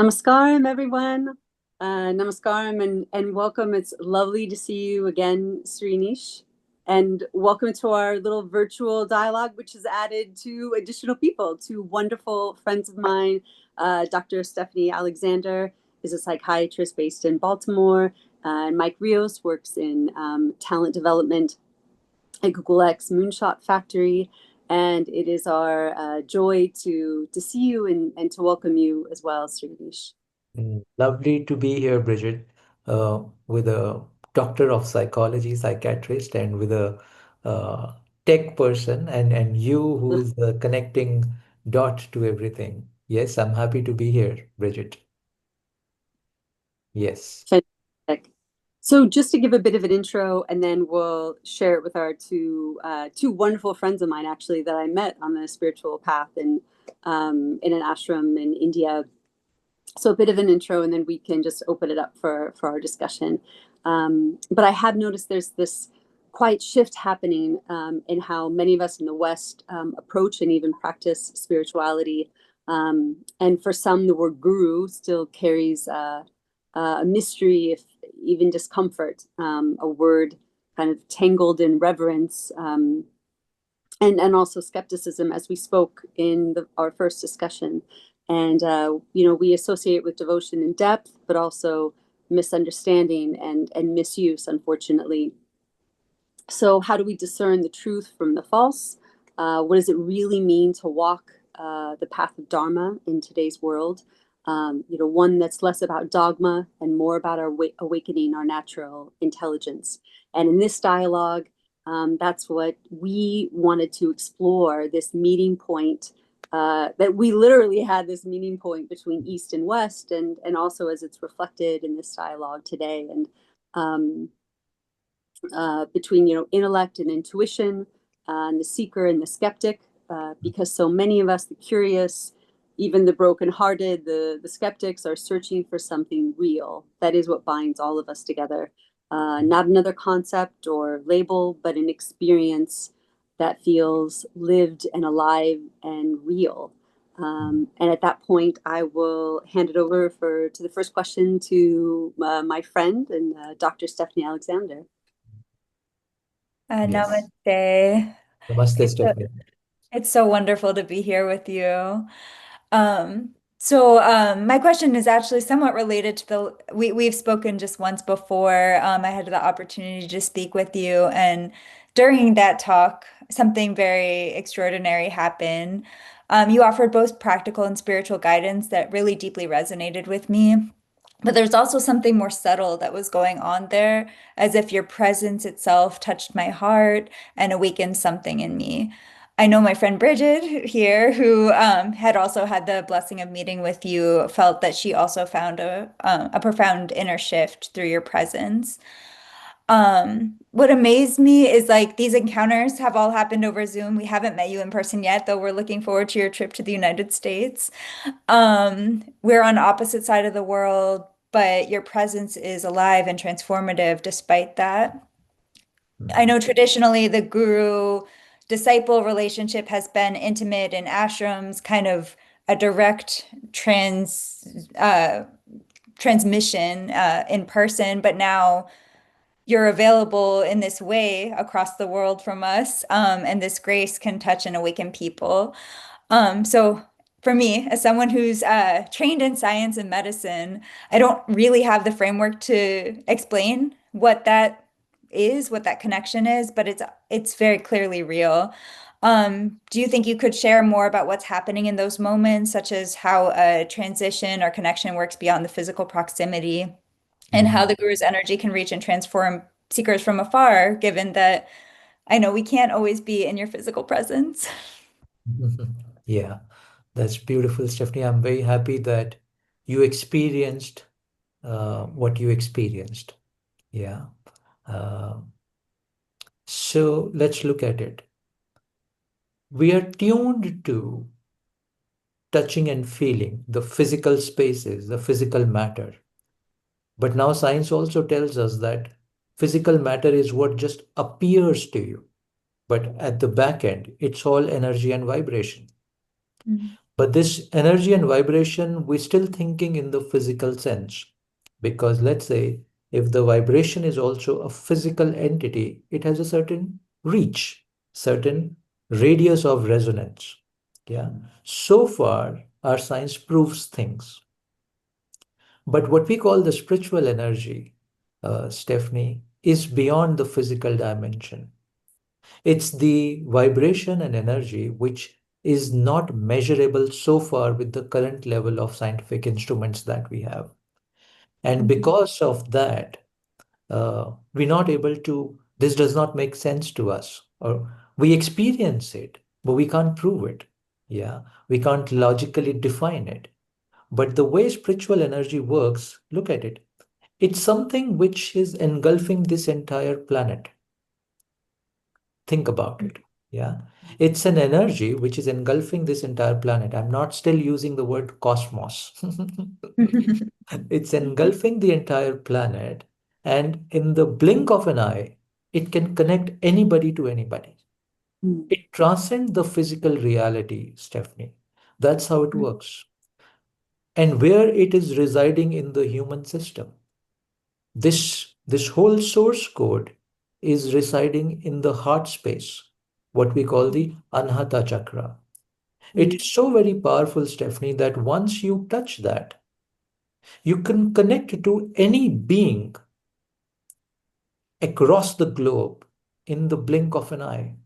Namaskaram, everyone. Namaskaram and welcome. It's lovely to see you again, Sri Anish. And welcome to our little virtual dialogue, which has added two additional people, two wonderful friends of mine. Dr. Stefanie Alexander is a psychiatrist based in Baltimore. And Mike Rios works in talent development at Google X Moonshot Factory. And it is our joy to see you and to welcome you as well, Sri Anish. Lovely to be here, Brigid, with a doctor of psychology, psychiatrist, and with a tech person, and you who's the connecting dot to everything. Yes, I'm happy to be here, Brigid. Yes. Fantastic. So just to give a bit of an intro, and then we'll share it with our two wonderful friends of mine, actually, that I met on the spiritual path in an ashram in India. So a bit of an intro, and then we can just open it up for our discussion. But I have noticed there's this quiet shift happening in how many of us in the West approach and even practice spirituality. And for some, the word guru still carries a mystery, if even discomfort, a word kind of tangled in reverence, and also skepticism, as we spoke in our first discussion. And we associate with devotion and depth, but also misunderstanding and misuse, unfortunately. So how do we discern the truth from the false? What does it really mean to walk the path of Dharma in today's world? One that's less about dogma and more about our awakening our natural intelligence. And in this dialogue, that's what we wanted to explore, this meeting point, that we literally had this meeting point between East and West, and also as it's reflected in this dialogue today. And between intellect and intuition, and the seeker and the skeptic, because so many of us, the curious, even the brokenhearted, the skeptics, are searching for something real. That is what binds all of us together. Not another concept or label, but an experience that feels lived and alive and real. And at that point, I will hand it over to the first question to my friend and Dr. Stefanie Alexander. Yes. Namaste. Namaste, It's so, Stephanie. it's so wonderful to be here with you. So my question is actually somewhat related to we've spoken just once before. I had the opportunity to speak with you, and during that talk, something very extraordinary happened. You offered both practical and spiritual guidance that really deeply resonated with me. But there's also something more subtle that was going on there, as if your presence itself touched my heart and awakened something in me. I know my friend Brigid here, who had also had the blessing of meeting with you, felt that she also found a profound inner shift through your presence. What amazed me is like these encounters have all happened over Zoom. We haven't met you in person yet, though we're looking forward to your trip to the United States. We're on opposite side of the world, but your presence is alive and transformative despite that. I know traditionally the guru disciple relationship has been intimate in ashrams, kind of a direct transmission in person, but now you're available in this way across the world from us, and this grace can touch and awaken people. So for me, as someone who's trained in science and medicine, I don't really have the framework to explain what that is, what that connection is, but it's very clearly real. Do you think you could share more about what's happening in those moments, such as how a transition or connection works beyond the physical proximity, and how the guru's energy can reach and transform seekers from afar, given that I know we can't always be in your physical presence? Yeah, that's beautiful, Stephanie. I'm very happy that you experienced what you experienced. Yeah. Uh, so let's look at it. We are tuned to touching and feeling the physical spaces, the physical matter. But now science also tells us that physical matter is what just appears to you. But at the back end, it's all energy and vibration. Mm. But this energy and vibration, we're still thinking in the physical sense. Because let's say if the vibration is also a physical entity, it has a certain reach, certain radius of resonance. Yeah. So far, our science proves things. But what we call the spiritual energy, Stephanie, is beyond the physical dimension. It's the vibration and energy which is not measurable so far with the current level of scientific instruments that we have. And because of that, we're not able to, this does not make sense to us, or we experience it, but we can't prove it. Yeah, we can't logically define it. But the way spiritual energy works, look at it. It's something which is engulfing this entire planet. Think about it. Yeah. It's an energy which is engulfing this entire planet. I'm not still using the word cosmos. It's engulfing the entire planet. And in the blink of an eye, it can connect anybody to anybody. Mm. It transcends the physical reality, Stephanie. That's how it works. And where it is residing in the human system. This whole source code is residing in the heart space, what we call the anahata chakra. It Mm. is so very powerful, Stephanie, that once you touch that, you can connect to any being across the globe in the blink of an eye.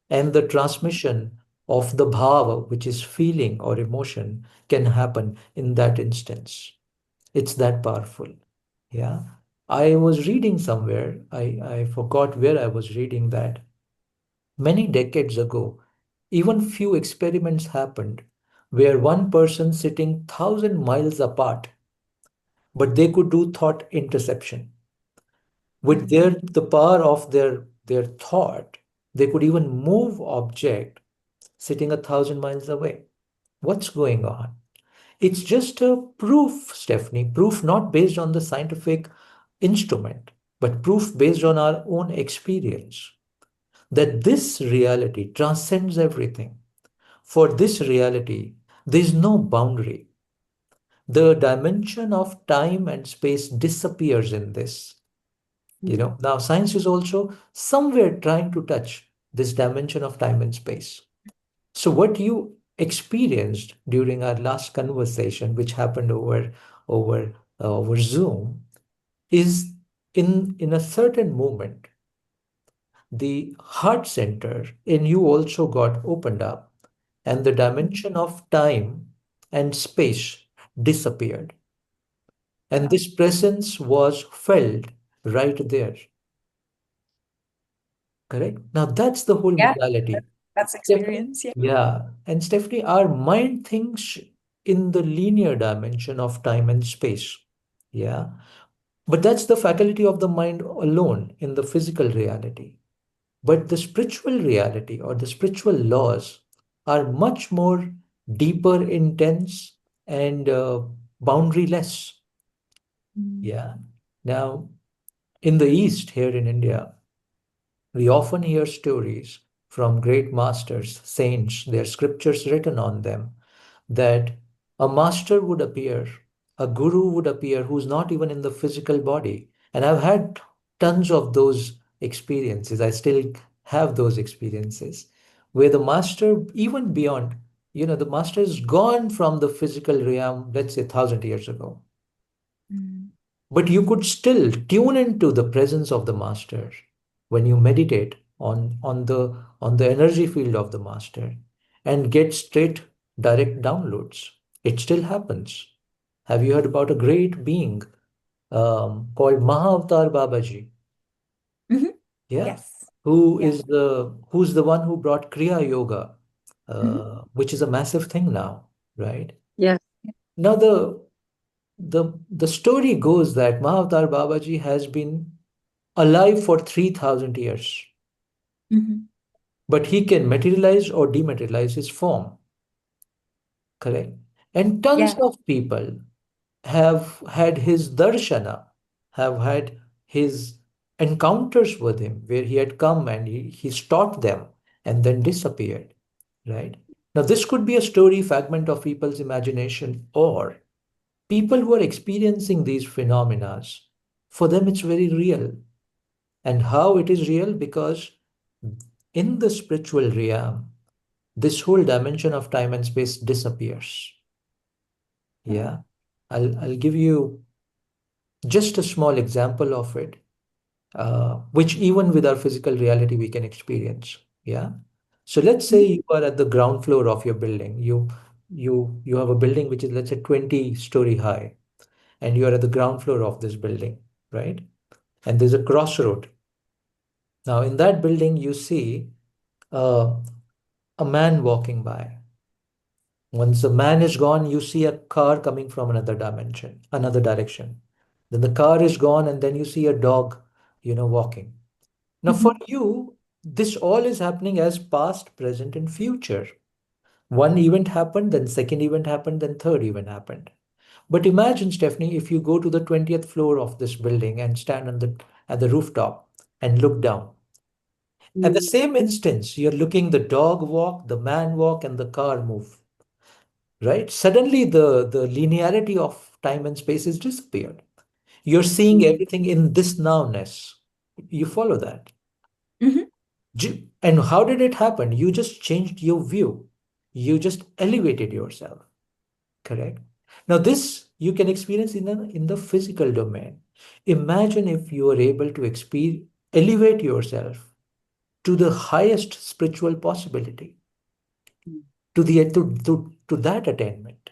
And the transmission of the bhava, which is feeling or emotion, can happen in that instance. It's that powerful. Yeah. I was reading somewhere, I forgot where I was reading that many decades ago, even few experiments happened where one person sitting 1,000 miles apart, but they could do thought interception. With the power of their thought, they could even move object sitting 1,000 miles away. What's going on? It's just a proof, Stephanie, proof not based on the scientific instrument, but proof based on our own experience that this reality transcends everything. For this reality, there is no boundary. The dimension of time and space disappears in this. Now science is also somewhere trying to touch this dimension of time and space. So what you experienced during our last conversation, which happened over Zoom, is in a certain moment, the heart center in you also got opened up, and the dimension of time and space disappeared. And this presence was felt right there. Correct? Now that's the whole Yeah, modality. that's Stephanie, experience. Yeah. yeah. And Stephanie, our mind thinks in the linear dimension of time and space. Yeah. But that's the faculty of the mind alone in the physical reality. But the spiritual reality or the spiritual laws are much more deeper, intense, and boundaryless. Yeah. Now, in the East, here in India, we often hear stories from great masters, saints, their scriptures written on them, that a master would appear, a guru would appear who's not even in the physical body. And I've had tons of those experiences. I still have those experiences where the master, even beyond, the master is gone from the physical realm, let's say 1,000 years ago. Mm. But you could still tune into the presence of the master when you meditate on the energy field of the master and get straight direct downloads. It still happens. Have you heard about a great being called Mahavatar Babaji? Mhm. Yeah, Yes. who Yeah. is who's the one who brought Kriya Yoga, Mhm. which is a massive thing now, right? Yes. Now the story goes that Mahavatar Babaji has been alive for 3,000 years, Mhm. but he can materialize or dematerialize his form, correct? And tons Yeah. of people have had his darshana, have had his encounters with him, where he had come and he's taught them and then disappeared, right? Now, this could be a story fragment of people's imagination, or people who are experiencing these phenomena, for them it's very real. And how it is real? Because in the spiritual realm, this whole dimension of time and space disappears. Yeah. I'll give you just a small example of it, which even with our physical reality we can experience. Yeah. So let's say you are at the ground floor of your building. You have a building which is, let's say, 20-story high, and you are at the ground floor of this building, right? And there's a crossroad. Now, in that building, you see uh, a man walking by. Once the man is gone, you see a car coming from another dimension, another direction. Then the car is gone, and then you see a dog, walking. Now, for you, this all is happening as past, present, and future. One event happened, then second event happened, then third event happened. But imagine, Stephanie, if you go to the 20th floor of this building and stand at the rooftop and look down. At the same instance, you're looking the dog walk, the man walk, and the car move. Right? Suddenly the linearity of time and space has disappeared. You're seeing everything in this nowness. You follow that? Mhm. And how did it happen? You just changed your view. You just elevated yourself. Correct? Now, this you can experience in the physical domain. Imagine if you are able to elevate yourself to the highest spiritual possibility, to that attainment,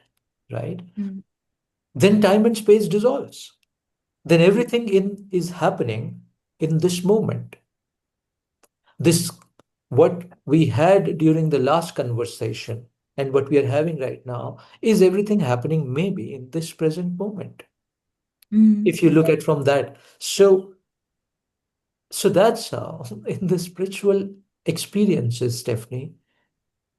right? Mm. Then time and space dissolves. Then everything in is happening in this moment. This, what we had during the last conversation and what we are having right now, is everything happening maybe in this present moment. Mm. If you look at from that. So that's how in the spiritual experiences, Stephanie,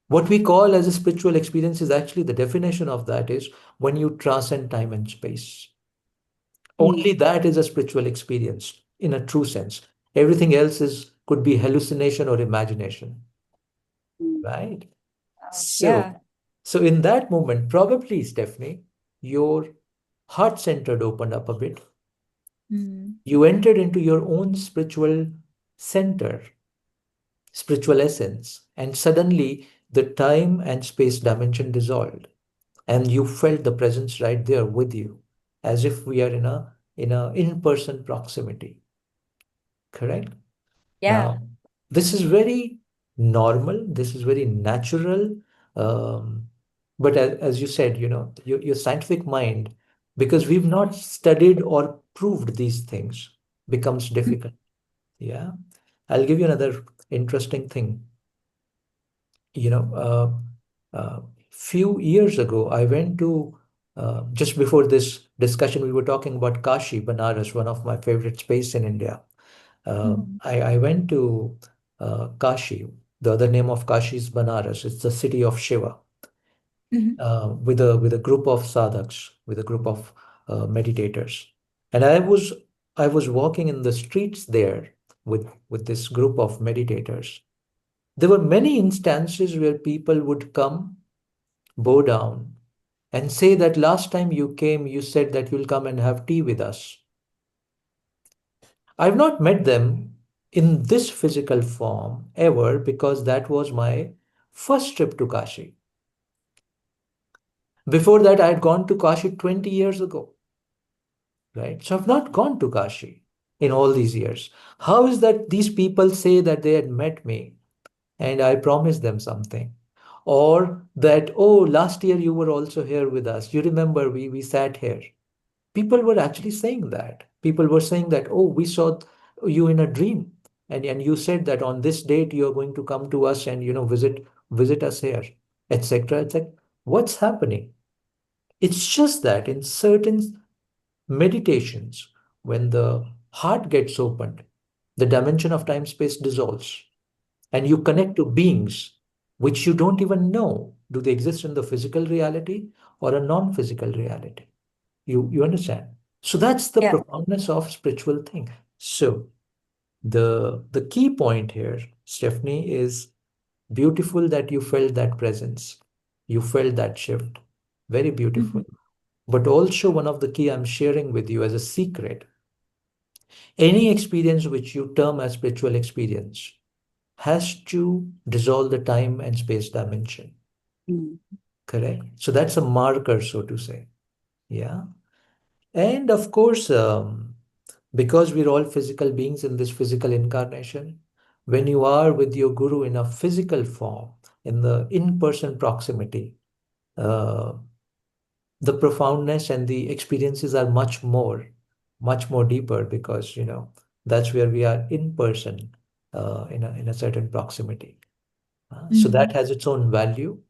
what we call as a spiritual experience is actually, the definition of that is when you transcend time and space. Only that is a spiritual experience in a true sense. Everything else could be hallucination or imagination, right? So, Yeah. so in that moment, probably, Stephanie, your heart centered opened up a bit. Mm. You entered into your own spiritual center, spiritual essence, and suddenly the time and space dimension dissolved, and you felt the presence right there with you, as if we are in a in-person proximity. Correct? Yeah. Now, this is very normal, this is very natural. Um, but as you said, your scientific mind, because we've not studied or proved these things, becomes difficult. Yeah. I'll give you another interesting thing. You know, few years ago, I went to, just before this discussion, we were talking about Kashi, Banaras, one of my favorite space in India. Mhm. I went to Kashi. The other name of Kashi is Banaras. It's the city of Shiva, Mhm. with a group of sadhaks, with a group of meditators. And I was walking in the streets there with this group of meditators. There were many instances where people would come, bow down, and say that last time you came, you said that you'll come and have tea with us. I've not met them in this physical form ever, because that was my first trip to Kashi. Before that, I had gone to Kashi 20 years ago, right? So I've not gone to Kashi in all these years. How is that these people say that they had met me and I promised them something? Or that, oh, last year you were also here with us. You remember we sat here. People were actually saying that. People were saying that, oh, we saw you in a dream. And you said that on this date you're going to come to us and visit us here, etc. etc. What's happening? It's just that in certain meditations, when the heart gets opened, the dimension of time space dissolves, and you connect to beings which you don't even know, do they exist in the physical reality or a non-physical reality. You understand? So that's the Yeah. profoundness of spiritual thing. So the key point here, Stephanie, is Beautiful that you felt that presence. You felt that shift. Very beautiful. Mhm. But also, one of the key I'm sharing with you as a secret, any experience which you term as spiritual experience has to dissolve the time and space dimension. Mm. Correct? So that's a marker, so to say. Yeah. And of course, because we're all physical beings in this physical incarnation, when you are with your guru in a physical form, in the in-person proximity, uh, the profoundness and the experiences are much more deeper because, that's where we are in person, in a certain proximity. So that Mhm. has its own value,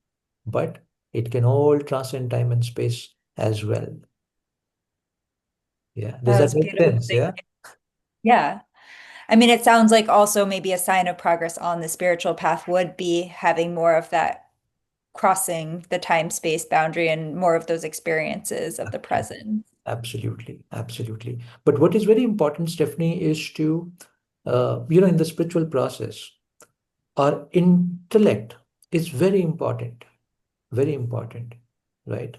but it can all transcend time and space as well. Yeah. Does That that was make beautiful. sense? Yeah. Yeah. I mean, it sounds like also maybe a sign of progress on the spiritual path would be having more of that crossing the time-space boundary and more of those experiences of the present. Absolutely, absolutely. But what is very important, Stephanie, is to, in the spiritual process, our intellect is very important, right?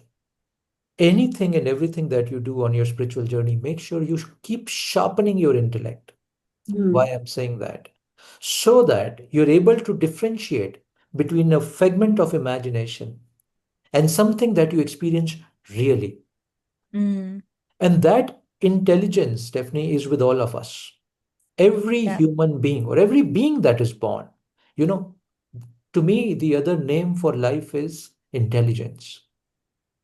Anything and everything that you do on your spiritual journey, make sure you keep sharpening your intellect. Why Mm. I'm saying that? So that you're able to differentiate between a fragment of imagination and something that you experience really. Mm, And that intelligence, Stephanie, is with all of us. Every yeah. human being or every being that is born, you know, to me, the other name for life is intelligence.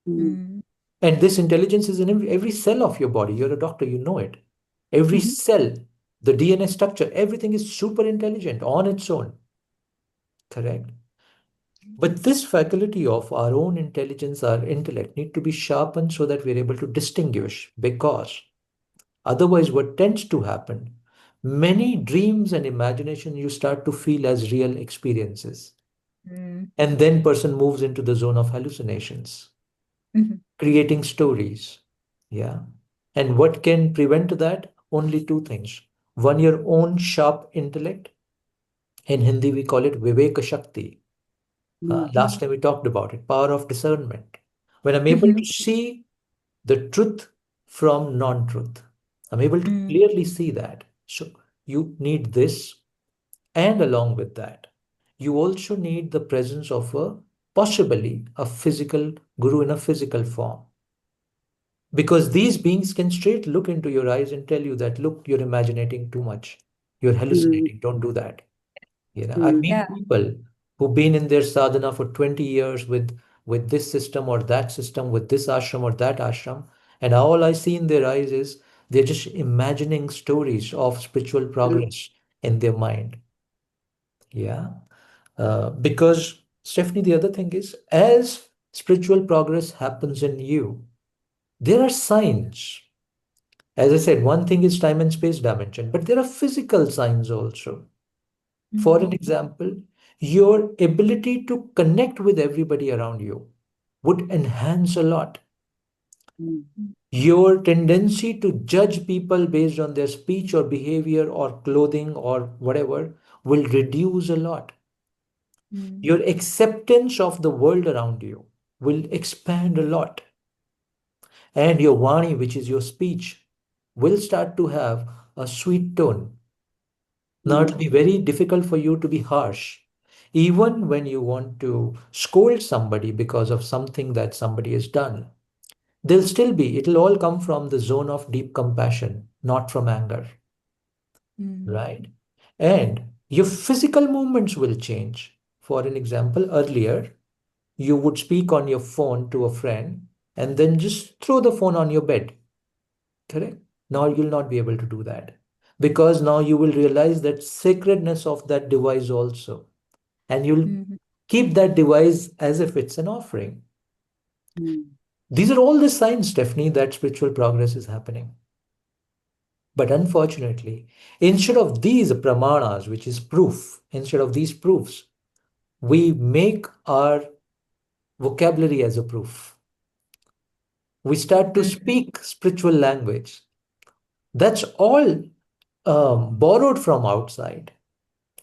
Mm. Mm, And this intelligence is in every cell of your body. You're a doctor, you know it. Every mhm, cell, the DNA structure, everything is super intelligent on its own. Correct. But this faculty of our own intelligence, our intellect, need to be sharpened so that we're able to distinguish because otherwise, what tends to happen, many dreams and imagination you start to feel as real experiences. mm, And then person moves into the zone of hallucinations, mhm, creating stories. Yeah. And what can prevent that? Only two things. One, your own sharp intellect. In Hindi, we call it Viveka Shakti. Mm. Last time we talked about it, power of discernment. When I'm able to mhm, see the truth from non-truth, I'm able to mm, clearly see that. So you need this, and along with that, you also need the presence of possibly a physical guru in a physical form. Because these beings can straight look into your eyes and tell you that, look, you're imagining too much. You're Mm. hallucinating. Don't do that. I Mm. meet yeah. people who've been in their sadhana for 20 years with this system or that system, with this ashram or that ashram. And all I see in their eyes is they're just imagining stories of spiritual Mm. progress in their mind. Yeah. Because, Stephanie, the other thing is, as spiritual progress happens in you, there are signs. As I said, one thing is time and space dimension, but there are physical signs also. For Mm, an example, your ability to connect with everybody around you would enhance a lot. Mm. Your tendency to judge people based on their speech or behavior or clothing or whatever will reduce a lot. mm, Your acceptance of the world around you will expand a lot. And your Vani, which is your speech, will start to have a sweet tone. Now, Mm. it'll be very difficult for you to be harsh. Even when you want to scold somebody because of something that somebody has done, it'll all come from the zone of deep compassion, not from anger, mm, right? And your physical movements will change. For an example, earlier, you would speak on your phone to a friend and then just throw the phone on your bed, correct? Now you'll not be able to do that because now you will realize that sacredness of that device also. And you'll mhm, keep that device as if it's an offering. Mm. These are all the signs, Stephanie, that spiritual progress is happening. But unfortunately, instead of these pramanas, which is proof, instead of these proofs, we make our vocabulary as a proof. We start to mm, speak spiritual language. That's all borrowed from outside.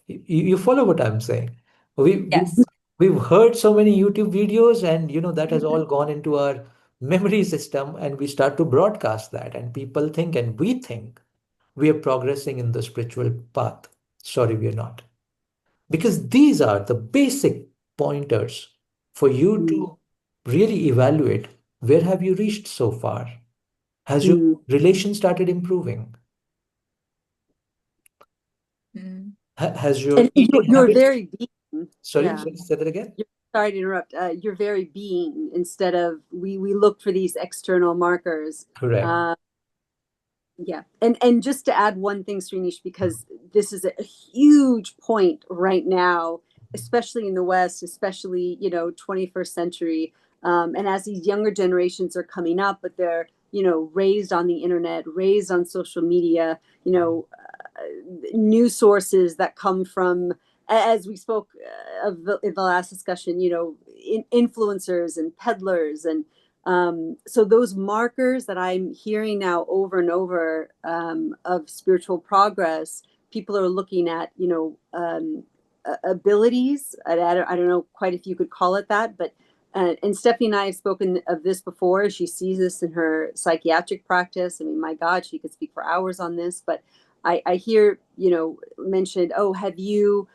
You follow what I'm saying? We, we Yes. we've heard so many YouTube videos, and that has all gone into our memory system, and we start to broadcast that, and people think, and we think we are progressing in the spiritual path. Sorry, we are not. Because these are the basic pointers for you Mm, to really evaluate where have you reached so far? Has your mm. relation started improving? Mm. Has your And eating your habits? very being, Sorry, yeah. sorry, say that again. Sorry to interrupt. Your very being, instead of we look for these external markers. Correct. Uh, yeah, and just to add one thing, Srinish, because this is a huge point right now, especially in the West, especially 21st century, and as these younger generations are coming up, but they're raised on the internet, raised on social media, news sources that come from, as we spoke of in the last discussion, influencers and peddlers, and so those markers that I'm hearing now over and over of spiritual progress, people are looking at, abilities. I don't know quite if you could call it that, but and Stephanie and I have spoken of this before. She sees this in her psychiatric practice. I mean, my God, she could speak for hours on this, but I hear, mentioned, oh, have you,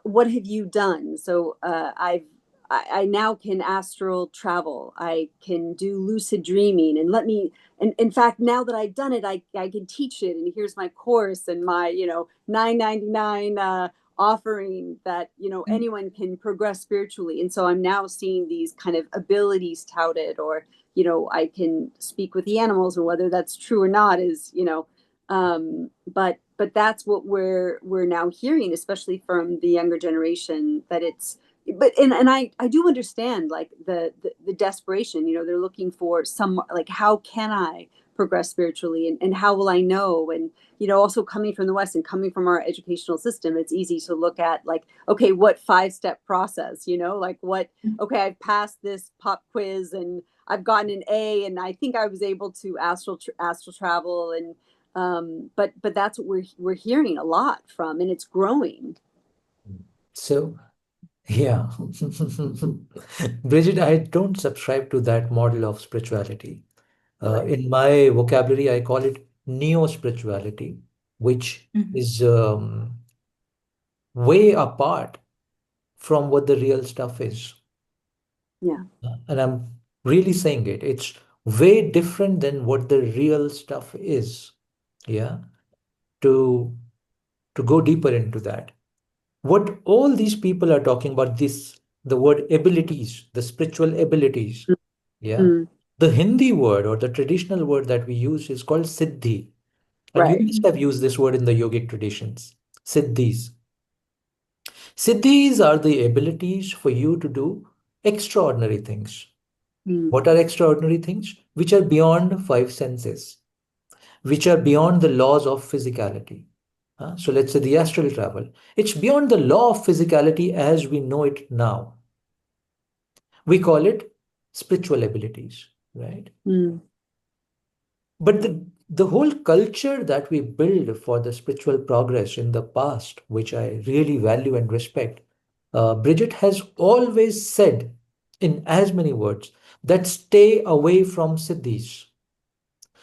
what have you done? So I now can astral travel. I can do lucid dreaming, and and in fact, now that I've done it, I can teach it. And here's my course and my, $9.99 offering that, anyone can progress spiritually. And so I'm now seeing these kind of abilities touted, or, I can speak with the animals, and whether that's true or not is, but that's what we're now hearing, especially from the younger generation, that it's, but and I do understand, like the desperation, they're looking for some, like, how can I progress spiritually, and how will I know? And also coming from the West and coming from our educational system, it's easy to look at, like, okay, what 5-step process, like what, okay, I've passed this pop quiz and I've gotten an A, and I think I was able to astral travel, and but that's what we're hearing a lot from, and it's growing. So, yeah. Bridget, I don't subscribe to that model of spirituality. Right. In my vocabulary, I call it neo-spirituality, which Mhm. is way apart from what the real stuff is. Yeah. And I'm really saying it. It's way different than what the real stuff is. Yeah. To to go deeper into that. What all these people are talking about, this the word abilities, the spiritual abilities. Yeah. Mm, The Hindi word or the traditional word that we use is called siddhi. And you right. must Mhm. have used this word in the yogic traditions. Siddhis. Siddhis are the abilities for you to do extraordinary things. Mm, What are extraordinary things? Which are beyond five senses, which are beyond the laws of physicality. So let's say the astral travel. It's beyond the law of physicality as we know it now. We call it spiritual abilities, right? mm, But the whole culture that we build for the spiritual progress in the past, which I really value and respect, Bridget has always said in as many words that stay away from siddhis,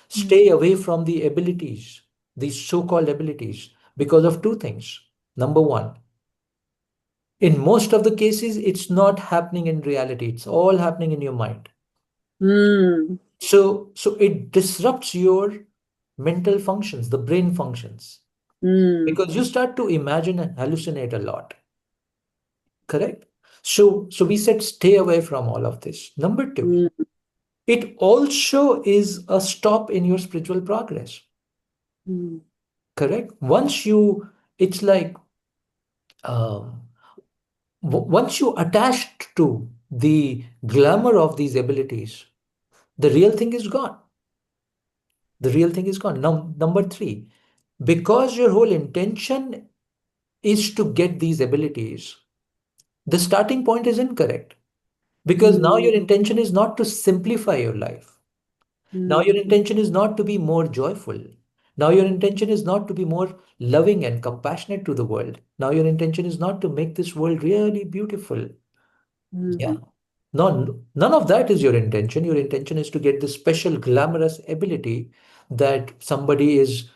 stay Mm. away from the abilities, these so-called abilities, because of two things. Number one, in most of the cases, it's not happening in reality. It's all happening in your mind. mm, So it disrupts your mental functions, the brain functions, mm, because you start to imagine and hallucinate a lot. Correct? So we said stay away from all of this. Number two, mm, it also is a stop in your spiritual progress. mm, Correct? It's like um, once you attached to the glamour of these abilities, the real thing is gone. The real thing is gone. Now, number three, because your whole intention is to get these abilities, the starting point is incorrect. Because now mm, your intention is not to simplify your life. Now mm, your intention is not to be more joyful. Now your intention is not to be more loving and compassionate to the world. Now your intention is not to make this world really beautiful. Yeah. No, none of that is your intention. Your intention is to get this special glamorous ability that somebody is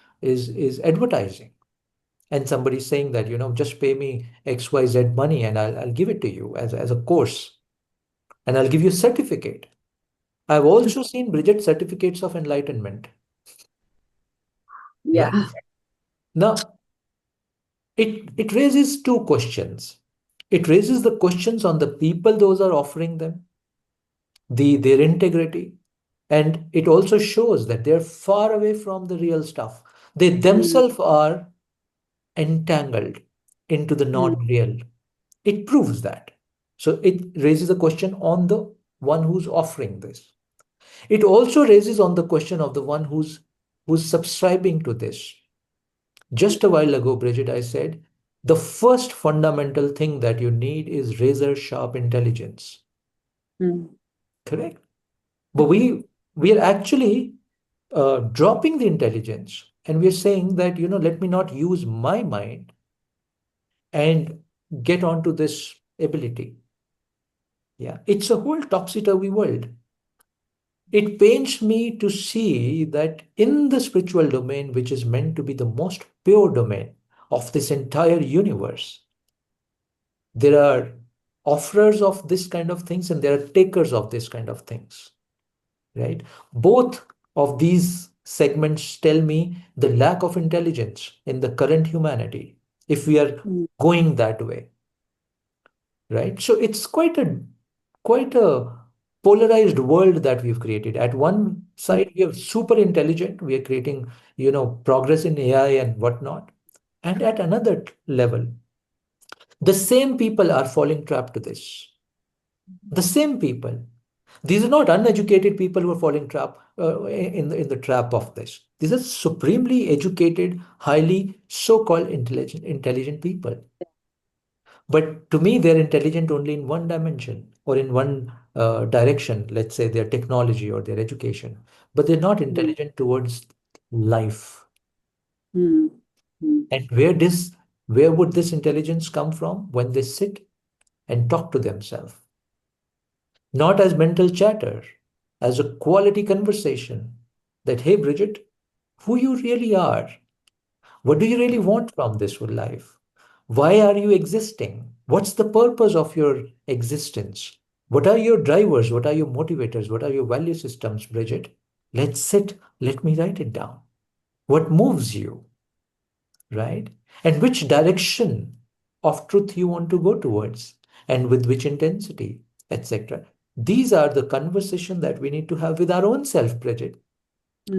advertising. And somebody's saying that, just pay me XYZ money and I'll give it to you as a course. And I'll give you a certificate. I've also seen, Bridget, certificates of enlightenment. Right? Yeah. Now, it raises two questions. It raises the questions on the people those are offering them, their integrity, and it also shows that they're far away from the real stuff. They Mm, themselves are entangled into the mm, non-real. It proves that. So it raises a question on the one who's offering this. It also raises on the question of the one who's subscribing to this. Just a while ago, Bridget, I said the first fundamental thing that you need is razor sharp intelligence. mm, Correct? But we are actually dropping the intelligence, and we're saying that, let me not use my mind and get onto this ability. Yeah, it's a whole topsy-turvy world. It pains me to see that in the spiritual domain, which is meant to be the most pure domain of this entire universe, there are offerers of this kind of things and there are takers of this kind of things, right? Both of these segments tell me the lack of intelligence in the current humanity if we are mm, going that way, right? So it's quite a polarized world that we've created. At one mm, side, we are super intelligent, we are creating, progress in AI and whatnot. And at another level, the same people are falling trap to this. The same people. These are not uneducated people who are falling trap in the trap of this. These are supremely educated, highly so-called intelligent people. But to me, they're intelligent only in one dimension or in one direction, let's say their technology or their education, but they're not mm, intelligent towards life. mm, mm, And where would this intelligence come from? When they sit and talk to themselves, not as mental chatter, as a quality conversation that, hey, Bridget, who you really are. What do you really want from this life? Why are you existing? What's the purpose of your existence? What are your drivers? What are your motivators? What are your value systems, Bridget? Let's sit, let me write it down. What moves you, right? And which direction of truth you want to go towards, and with which intensity, etc. These are the conversation that we need to have with our own self, Bridget,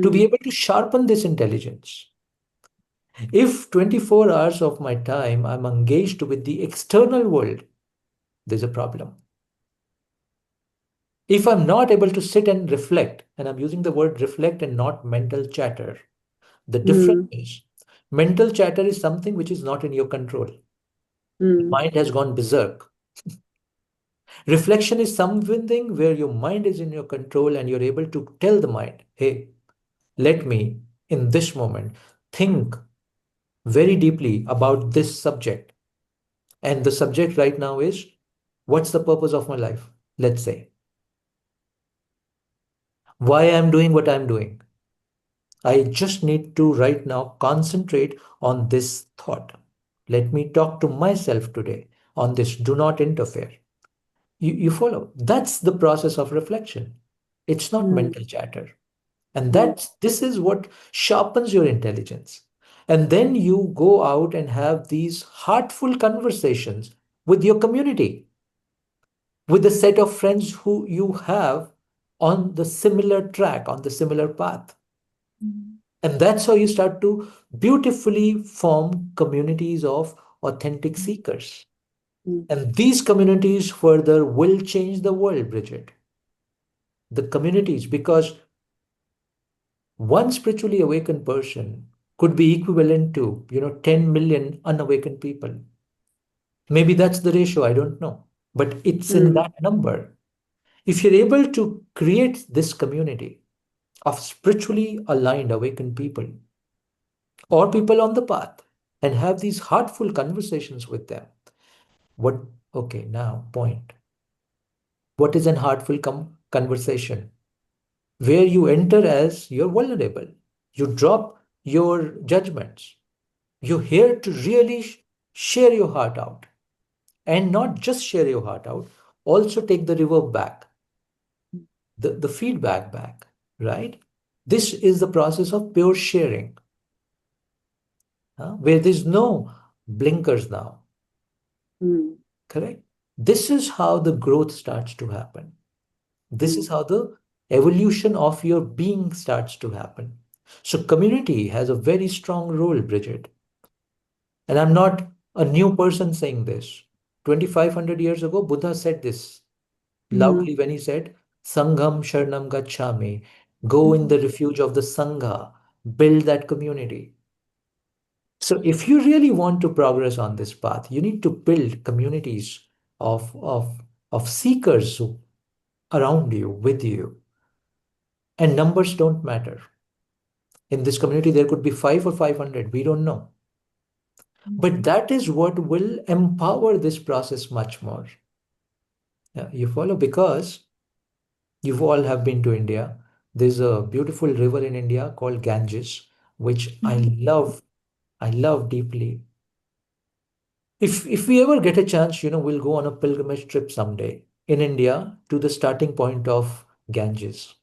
to be mm, able to sharpen this intelligence. If 24 hours of my time I'm engaged with the external world, there's a problem. If I'm not able to sit and reflect, and I'm using the word reflect and not mental chatter, the difference mm, is mental chatter is something which is not in your control. The mm, mind has gone berserk. Reflection is something where your mind is in your control and you're able to tell the mind, hey, let me in this moment think very deeply about this subject. And the subject right now is, what's the purpose of my life? Let's say, why I'm doing what I'm doing. I just need to right now concentrate on this thought. Let me talk to myself today on this. Do not interfere. You follow? That's the process of reflection. It's not mm, mental chatter. And mm, this is what sharpens your intelligence. And then you go out and have these heartful conversations with your community, with the set of friends who you have on the similar track, on the similar path. Mhm. And that's how you start to beautifully form communities of authentic seekers. mm, And these communities further will change the world, Bridget. The communities, because one spiritually awakened person could be equivalent to, 10 million unawakened people. Maybe that's the ratio, I don't know. But it's in mm, that number. If you're able to create this community of spiritually aligned, awakened people, or people on the path and have these heartful conversations with them. What, okay, now point. What is an heartful conversation? Where you enter as you're vulnerable. You drop your judgments. You're here to really share your heart out. And not just share your heart out, also take the reverb back, the feedback back, right? This is the process of pure sharing, where there's no blinkers now, correct? This is how the growth starts to happen. This is how the evolution of your being starts to happen. So community has a very strong role, Brigid. And I'm not a new person saying this. 2,500 years ago, Buddha said this loudly when he said, Sangham Sharanam Gacchami, go in the refuge of the Sangha, build that community. So if you really want to progress on this path, you need to build communities of seekers around you, with you. And numbers don't matter. In this community, there could be 5 or 500, we don't know. But that is what will empower this process much more. Yeah, you follow? Because you all have been to India. There's a beautiful river in India called Ganges, which I love deeply. If we ever get a chance, we'll go on a pilgrimage trip someday in India to the starting point of Ganges.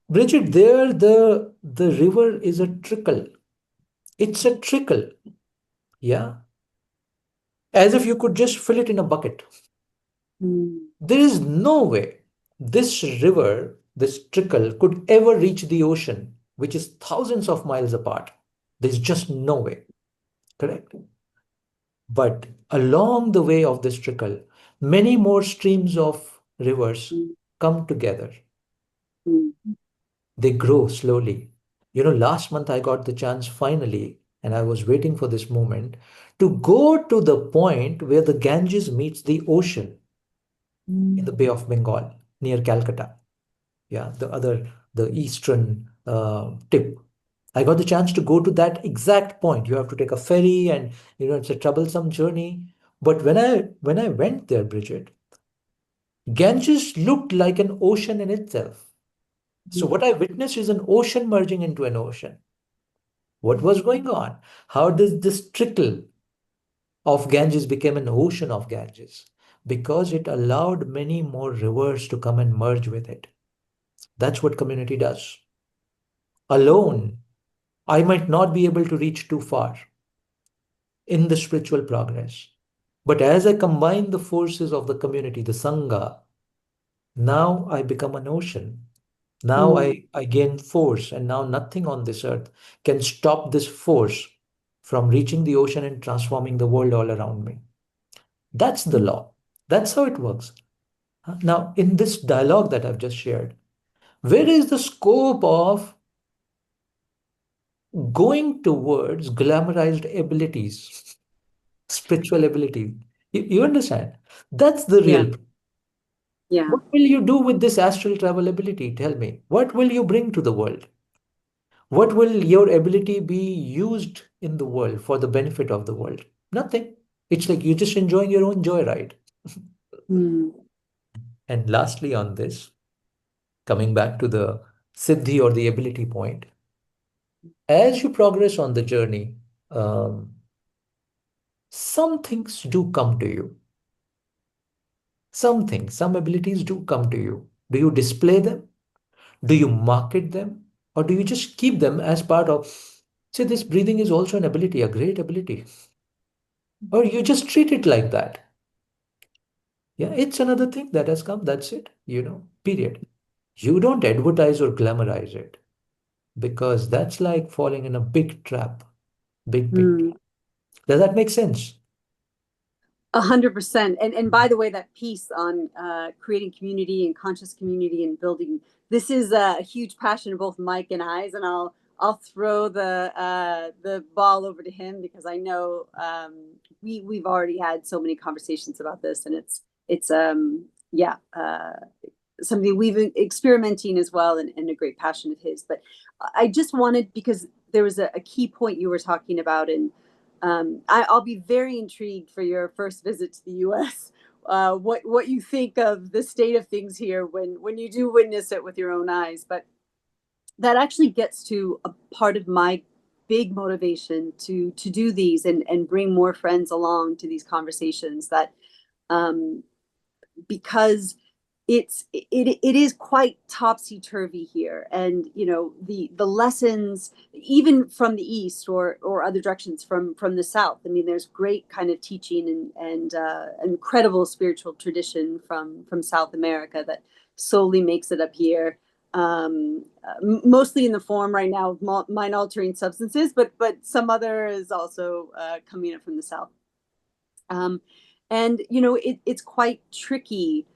Bridget, there the river is a trickle. It's a trickle, yeah, as if you could just fill it in a bucket. There is no way this river, this trickle, could ever reach the ocean, which is thousands of miles apart. There's just no way, correct? But along the way of this trickle, many more streams of rivers come together. They grow slowly. Last month I got the chance finally, and I was waiting for this moment, to go to the point where the Ganges meets the ocean in the Bay of Bengal near Calcutta. Yeah, the eastern tip. I got the chance to go to that exact point. You have to take a ferry, and it's a troublesome journey. But when I went there, Bridget, Ganges looked like an ocean in itself. So what I witnessed is an ocean merging into an ocean. What was going on? How does this trickle of Ganges become an ocean of Ganges? Because it allowed many more rivers to come and merge with it. That's what community does. Alone, I might not be able to reach too far in the spiritual progress. But as I combine the forces of the community, the Sangha, now I become an ocean. Now I gain force, and now nothing on this earth can stop this force from reaching the ocean and transforming the world all around me. That's the law. That's how it works. Now, in this dialogue that I've just shared, where is the scope of going towards glamorized abilities, spiritual ability? You understand? That's the real. Yeah. What will you do with this astral travel ability? Tell me. What will you bring to the world? What will your ability be used in the world for the benefit of the world? Nothing. It's like you're just enjoying your own joyride. And lastly, on this, coming back to the siddhi or the ability point, as you progress on the journey, some things do come to you. Some things, some abilities do come to you. Do you display them? Do you market them? Or do you just keep them as part of, say, this breathing is also an ability, a great ability? Or you just treat it like that? Yeah, it's another thing that has come. That's it, period. You don't advertise or glamorize it, because that's like falling in a big trap. Big. Does that make sense? 100%. And by the way, that piece on creating community and conscious community and building, this is a huge passion of both Mike and I's, and I'll throw the ball over to him, because I know we've already had so many conversations about this, and it's something we've been experimenting as well, and a great passion of his. But I just wanted, because there was a key point you were talking about, and I'll be very intrigued for your first visit to the U.S. What you think of the state of things here when you do witness it with your own eyes. But that actually gets to a part of my big motivation to do these and bring more friends along to these conversations, that because it is quite topsy-turvy here, and the lessons even from the east or other directions from the south. I mean, there's great kind of teaching and incredible spiritual tradition from South America that solely makes it up here, mostly in the form right now of mind-altering substances, but some other is also coming up from the south. And it's quite tricky.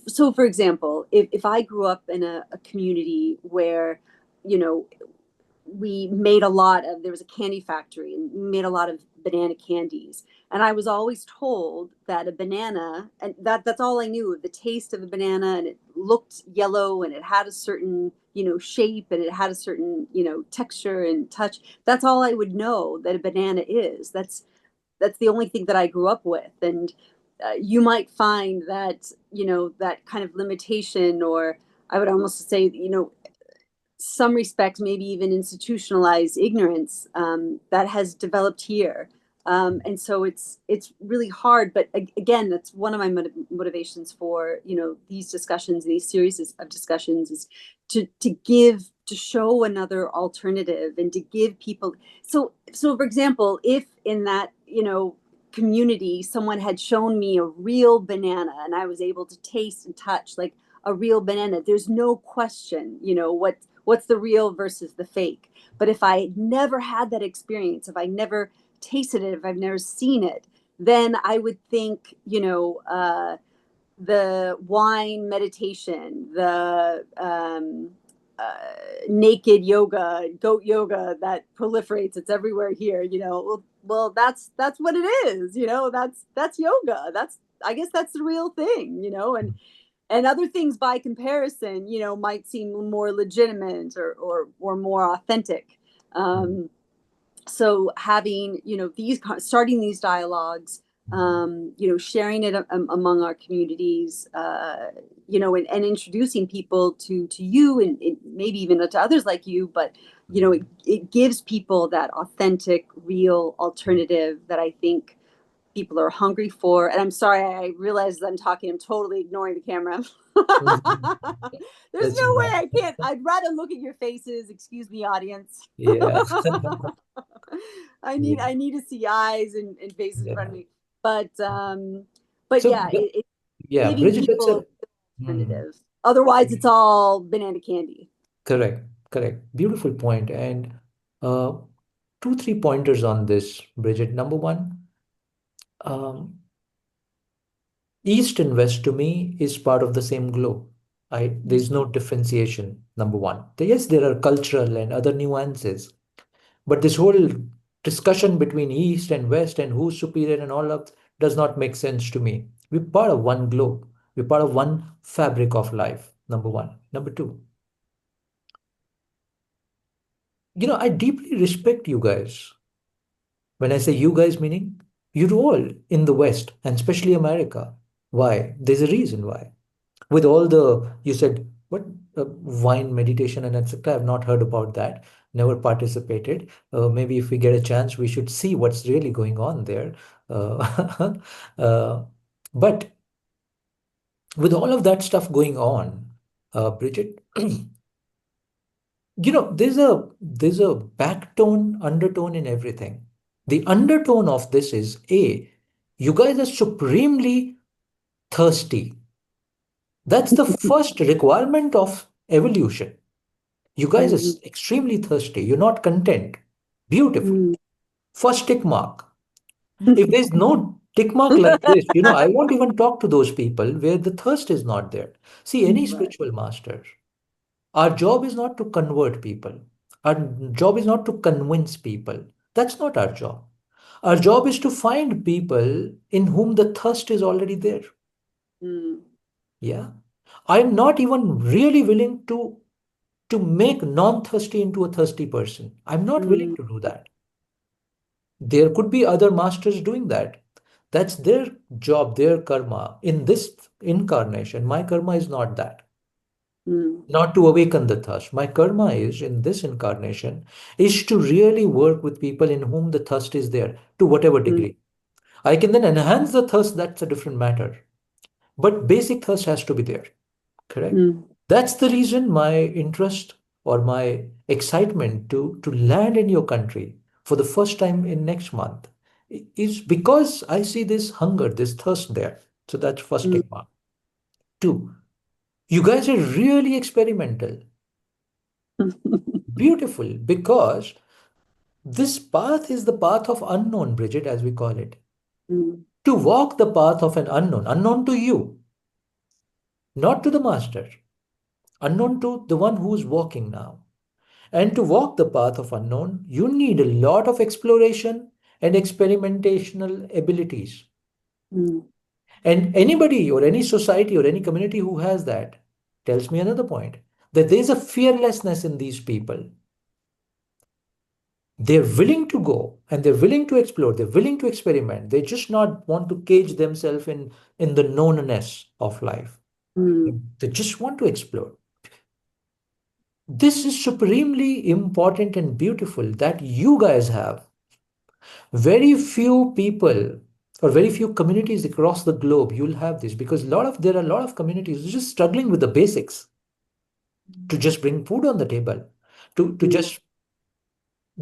So for example, if I grew up in a community where, we made there was a candy factory and we made a lot of banana candies. And I was always told that a banana, and that's all I knew of the taste of a banana, and it looked yellow and it had a certain, shape, and it had a certain, texture and touch. That's all I would know that a banana is. That's the only thing that I grew up with. And you might find that, that kind of limitation, or I would almost say, some respects, maybe even institutionalized ignorance that has developed here. And so it's really hard. But again, that's one of my motivations for, these discussions, these series of discussions, is to show another alternative and to give people. So for example, if in that, community, someone had shown me a real banana and I was able to taste and touch like a real banana, there's no question, what's the real versus the fake. But if I never had that experience, if I never tasted it, if I've never seen it, then I would think, the wine meditation, the naked yoga, goat yoga that proliferates, it's everywhere here, well, that's what it is, that's yoga. I guess that's the real thing, and other things by comparison, might seem more legitimate or more authentic. So having, starting these dialogues, sharing it among our communities, and introducing people to you and maybe even to others like you, but, it gives people that authentic, real alternative that I think people are hungry for. And I'm sorry, I realize I'm talking, I'm totally ignoring the camera. There's no way I can't. I'd rather look at your faces. Excuse me, audience. Yeah. I need to see eyes and faces in front of me. But So, yeah, it's giving Brigid, people alternatives. Otherwise, it's all banana candy. correct. Beautiful point. And uh, 2, 3 pointers on this, Bridget. Number one, East and West to me is part of the same globe. There's no differentiation, number one. Yes, there are cultural and other nuances, but this whole discussion between East and West and who's superior and all of does not make sense to me. We're part of one globe. We're part of one fabric of life, number one. Number two, I deeply respect you guys. When I say you guys, meaning you all in the West and especially America. Why? There's a reason why. With all you said, what, wine meditation and etc. I've not heard about that, never participated. Maybe if we get a chance, we should see what's really going on there. Uh, but with all of that stuff going on, Bridget, there's a backtone, undertone in everything. The undertone of this is you guys are supremely thirsty. That's the first requirement of evolution. You guys are extremely thirsty. You're not content. Beautiful. First tick mark. If there's no tick mark like this, I won't even talk to those people where the thirst is not there. See, any spiritual master, our job is not to convert people. Our job is not to convince people. That's not our job. Our job is to find people in whom the thirst is already there. Yeah. I'm not even really willing to to make non-thirsty into a thirsty person. I'm not willing to do that. There could be other masters doing that. That's their job, their karma. In this incarnation, my karma is not that. Not to awaken the thirst. My karma is, in this incarnation, is to really work with people in whom the thirst is there, to whatever degree. I can then enhance the thirst, that's a different matter. But basic thirst has to be there. Correct? That's the reason my interest or my excitement to land in your country for the first time in next month is because I see this hunger, this thirst there. So that's first thing one. Two, you guys are really experimental. Beautiful, because this path is the path of unknown, Brigid, as we call it. To walk the path of an unknown, unknown to you, not to the master, unknown to the one who's walking now. And to walk the path of unknown, you need a lot of exploration and experimentational abilities. And anybody or any society or any community who has that tells me another point, that there's a fearlessness in these people. They're willing to go and they're willing to explore, they're willing to experiment. They just not want to cage themselves in the knownness of life. They just want to explore. This is supremely important and beautiful that you guys have. Very few people or very few communities across the globe, you'll have this, because there are a lot of communities just struggling with the basics to just bring food on the table, to just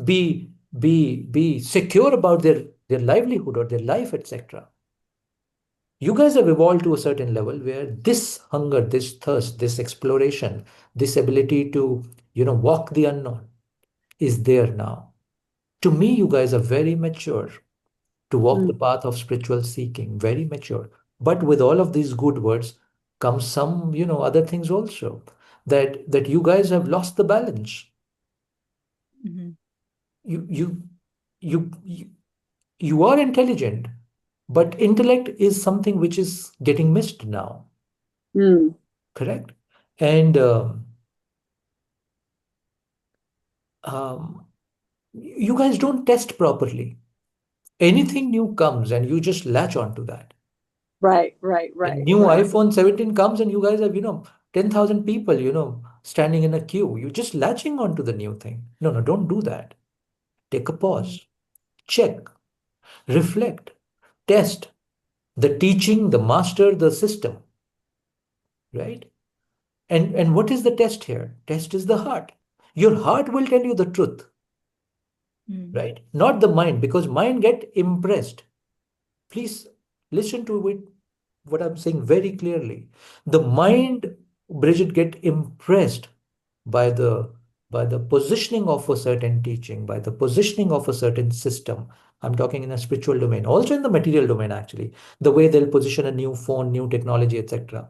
be secure about their livelihood or their life, etc. You guys have evolved to a certain level where this hunger, this thirst, this exploration, this ability to, walk the unknown is there now. To me, you guys are very mature to walk the path of spiritual seeking, very mature. But with all of these good words comes some, other things also, that you guys have lost the balance. You, you, you, you are intelligent, but intellect is something which is getting missed now. Correct? And you guys don't test properly. Anything new comes and you just latch onto that. Right. The new iPhone 17 comes and you guys have, 10,000 people, standing in a queue. You're just latching onto the new thing. No, don't do that. Take a pause. Check. Reflect. Test. The teaching, the master, the system. Right? And what is the test here? Test is the heart. Your heart will tell you the truth. Right? Not the mind, because mind get impressed. Please listen to it, what I'm saying very clearly. The mind, Brigid, get impressed by the positioning of a certain teaching, by the positioning of a certain system. I'm talking in a spiritual domain, also in the material domain, actually. The way they'll position a new phone, new technology, etc.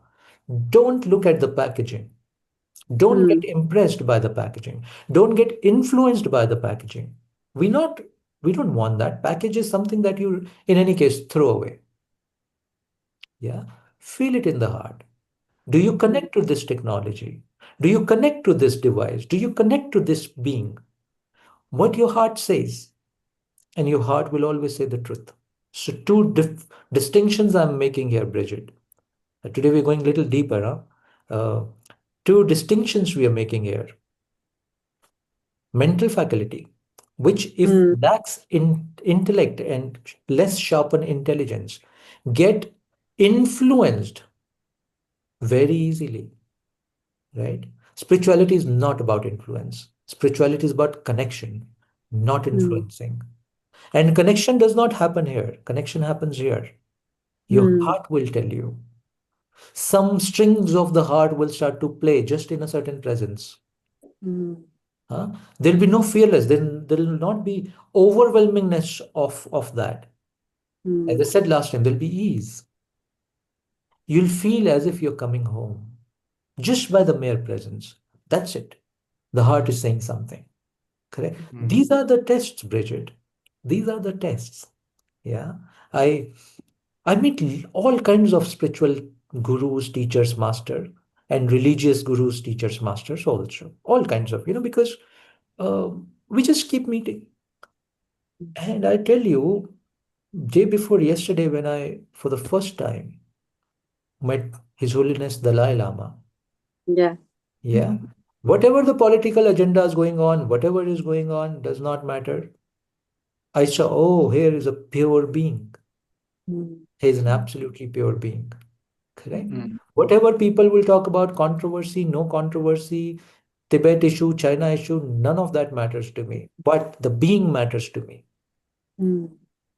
Don't look at the packaging. Don't get impressed by the packaging. Don't get influenced by the packaging. We don't want that. Package is something that you, in any case, throw away. Yeah. Feel it in the heart. Do you connect to this technology? Do you connect to this device? Do you connect to this being? What your heart says, and your heart will always say the truth. So two distinctions I'm making here, Brigid. Today we're going a little deeper. Two distinctions we are making here. Mental faculty, which if lacks in intellect and less sharpen intelligence, get influenced very easily, right? Spirituality is not about influence. Spirituality is about connection, not influencing. And connection does not happen here. Connection happens here. Your heart will tell you. Some strings of the heart will start to play just in a certain presence. There'll be no fearless. There'll not be overwhelmingness of that. As I said last time, there'll be ease. You'll feel as if you're coming home just by the mere presence. That's it. The heart is saying something. Correct? These are the tests, Bridget. These are the tests. Yeah. I meet all kinds of spiritual gurus, teachers, master, and religious gurus, teachers, masters also, all kinds of, because we just keep meeting. And I tell you, day before yesterday, when I, for the first time, met His Holiness Dalai Lama, Yeah. yeah, whatever the political agenda is going on, whatever is going on, does not matter. I saw, oh, here is a pure being. Mm. He is an absolutely pure being. Correct? Mm. Whatever people will talk about, controversy, no controversy, Tibet issue, China issue, none of that matters to me. But the being matters to me. Mm.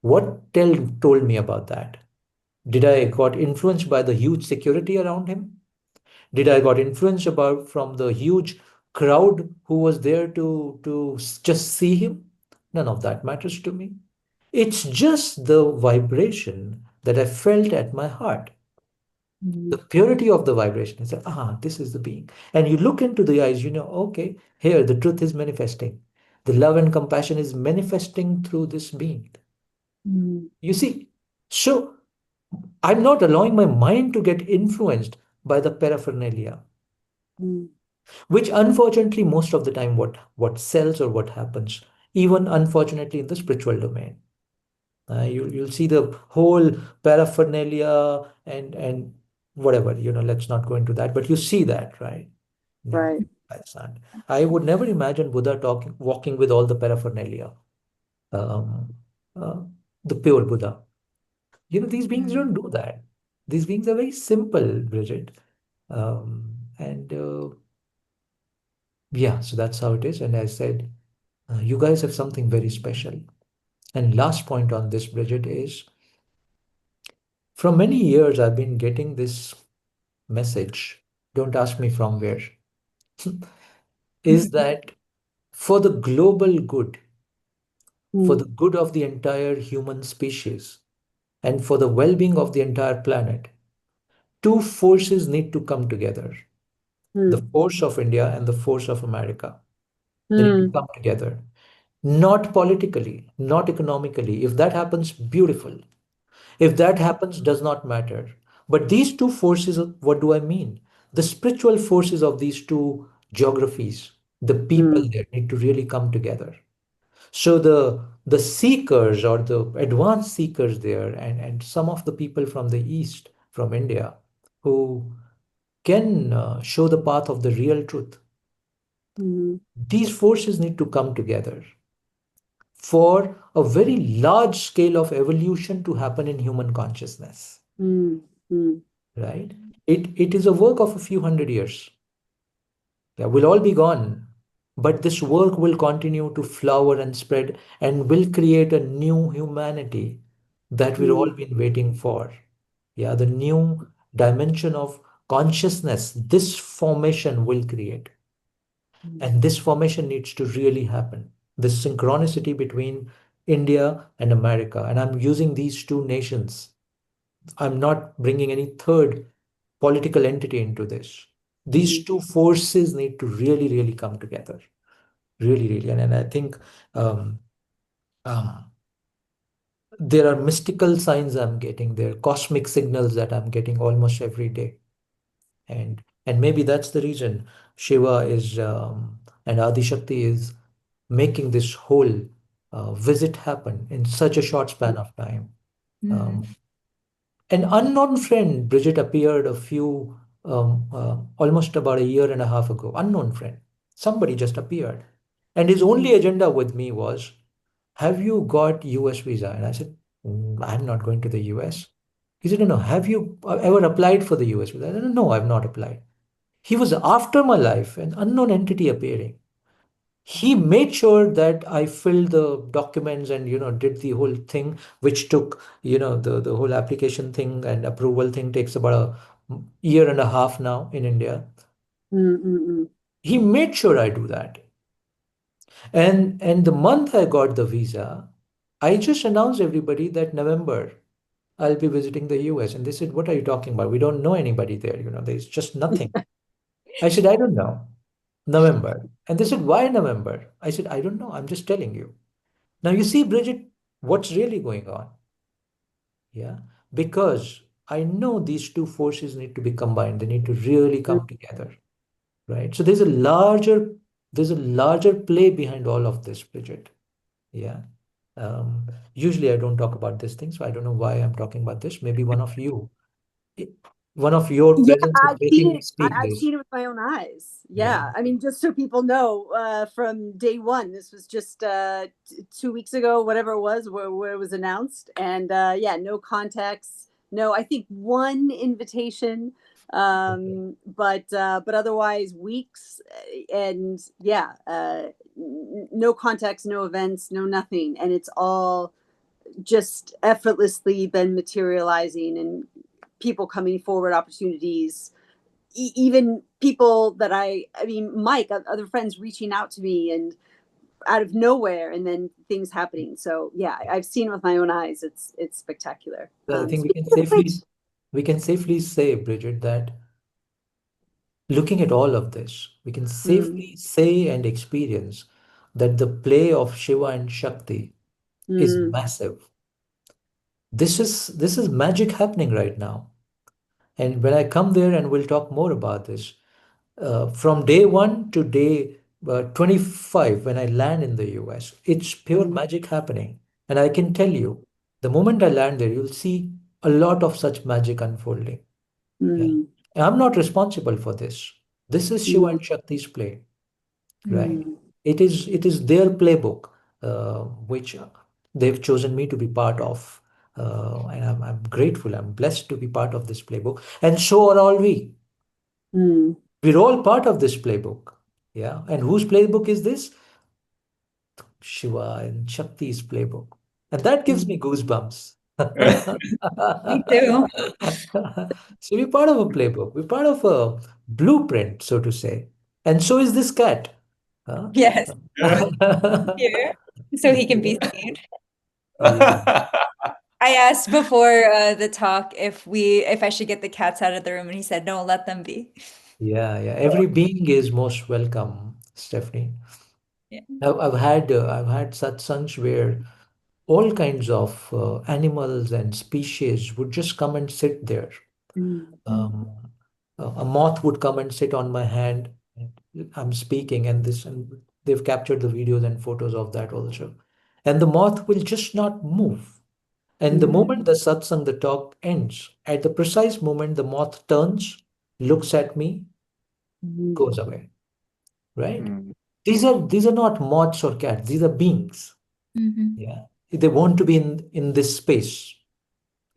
What told me about that? Did I got influenced by the huge security around him? Did I got influenced about from the huge crowd who was there to just see him? None of that matters to me. It's just the vibration that I felt at my heart. The Mm. purity of the vibration is that, this is the being. And you look into the eyes, okay, here the truth is manifesting. The love and compassion is manifesting through this being. Mm. You see, so I'm not allowing my mind to get influenced by the paraphernalia, Mm. which unfortunately most of the time what sells or what happens, even unfortunately in the spiritual domain. You'll see the whole paraphernalia and whatever, let's not go into that, but you see that, right? No, Right. that's not. I would never imagine Buddha walking with all the paraphernalia. Um, uh, the pure Buddha. These beings don't do that. These beings are very simple, Bridget. And yeah, so that's how it is. And I said, you guys have something very special. And last point on this, Bridget, is from many years I've been getting this message. Don't ask me from where. Is that for the global good, for the Mm. good of the entire human species, and for the well being of the entire planet, two forces need to come together, the Mm. force of India and the force of America. They need to Mm. come together, not politically, not economically. If that happens, beautiful. If that happens, does not matter. But these two forces, what do I mean? The spiritual forces of these two geographies, the people Mm. there need to really come together. So the seekers or the advanced seekers there and some of the people from the East, from India, who can show the path of the real truth, Mm. these forces need to come together for a very large scale of evolution to happen in human consciousness, Mm. Mm. right? It is a work of a few hundred years. Yeah, we'll all be gone, but this work will continue to flower and spread and will create a new humanity that we've all Mm. been waiting for. Yeah, the new dimension of consciousness, this formation will create. Mm. And this formation needs to really happen. This synchronicity between India and America. And I'm using these two nations. I'm not bringing any third political entity into this. These Mm. two forces need to really, really come together. Really, really. And I think um, um, there are mystical signs I'm getting, there are cosmic signals that I'm getting almost every day. And maybe that's the reason Shiva is and Adi Shakti is making this whole visit happen in such a short span of time. Mm. Um, an unknown friend, Bridget, appeared a few, almost about a year and a half ago. Unknown friend. Somebody just appeared. And his only agenda with me was, have you got US visa? And I said, I'm not going to the US." He said, no, have you ever applied for the US visa? I said, no, I've not applied. He was after my life, an unknown entity appearing. He made sure that I filled the documents and did the whole thing, which took the whole application thing and approval thing takes about a year and a half now in India. Mm. Mm. He made sure I do that, and the month I got the visa, I just announced everybody that November I'll be visiting the US, and they said, "What are you talking about? We don't know anybody there. There's just nothing." I said, "I don't know." November. And they said, "Why November?" I said, "I don't know. I'm just telling you." Now you see, Bridget, what's really going on. Yeah. Because I know these two forces need to be combined. They need to really come together, right? So there's a larger play behind all of this, Bridget. Yeah. Usually I don't talk about this thing, so I don't know why I'm talking about this. Maybe i- one of your Yeah, presence is I've making seen me it. speak I've this. seen it with my own eyes. Yeah. Yeah, I mean, just so people know, from day one, this was just 2 weeks ago, whatever it was, where it was announced, and yeah, no context, no. I think one invitation, Okay. but otherwise weeks, and yeah, no context, no events, no nothing, and it's all just effortlessly been materializing and people coming forward, opportunities, even people that I mean, Mike, other friends reaching out to me and out of nowhere, and then things happening. So yeah, I've seen it with my own eyes. It's spectacular. So I think Speaking of which, we can safely say, Bridget, that looking at all of this, we can mm, safely say and experience that the play of Shiva and Shakti is mm, massive. This is magic happening right now. And when I come there, and we'll talk more about this, from day one to day 25, when I land in the US, it's pure mm, magic happening. And I can tell you, the moment I land there, you'll see a lot of such magic unfolding. Yeah. mm, And I'm not responsible for this. This is Shiva mm, and Shakti's play, right? mm, It is their playbook, which they've chosen me to be part of. And I'm grateful. I'm blessed to be part of this playbook. And so are all we. mm. We're all part of this playbook. Yeah. And whose playbook is this? Shiva and Shakti's playbook. And that gives me goosebumps. Me too. So we're part of a playbook. We're part of a blueprint, so to say. And so is this cat. Huh? Yes. Here, so he can be seen. Yeah. I asked before the talk if I should get the cats out of the room, and he said, "No, let them be." Yeah, yeah. Every being is most welcome, Stephanie. Yeah. I've had satsangs where all kinds of animals and species would just come and sit there. Mm, Um, a moth would come and sit on my hand. I'm speaking, and they've captured the videos and photos of that also. And the moth will just not move. And the mm, moment the satsang, the talk ends, at the precise moment the moth turns, looks at me, mm, goes away. Right? Mm. These are not moths or cats. These are beings. Mhm. Yeah, they want to be in this space.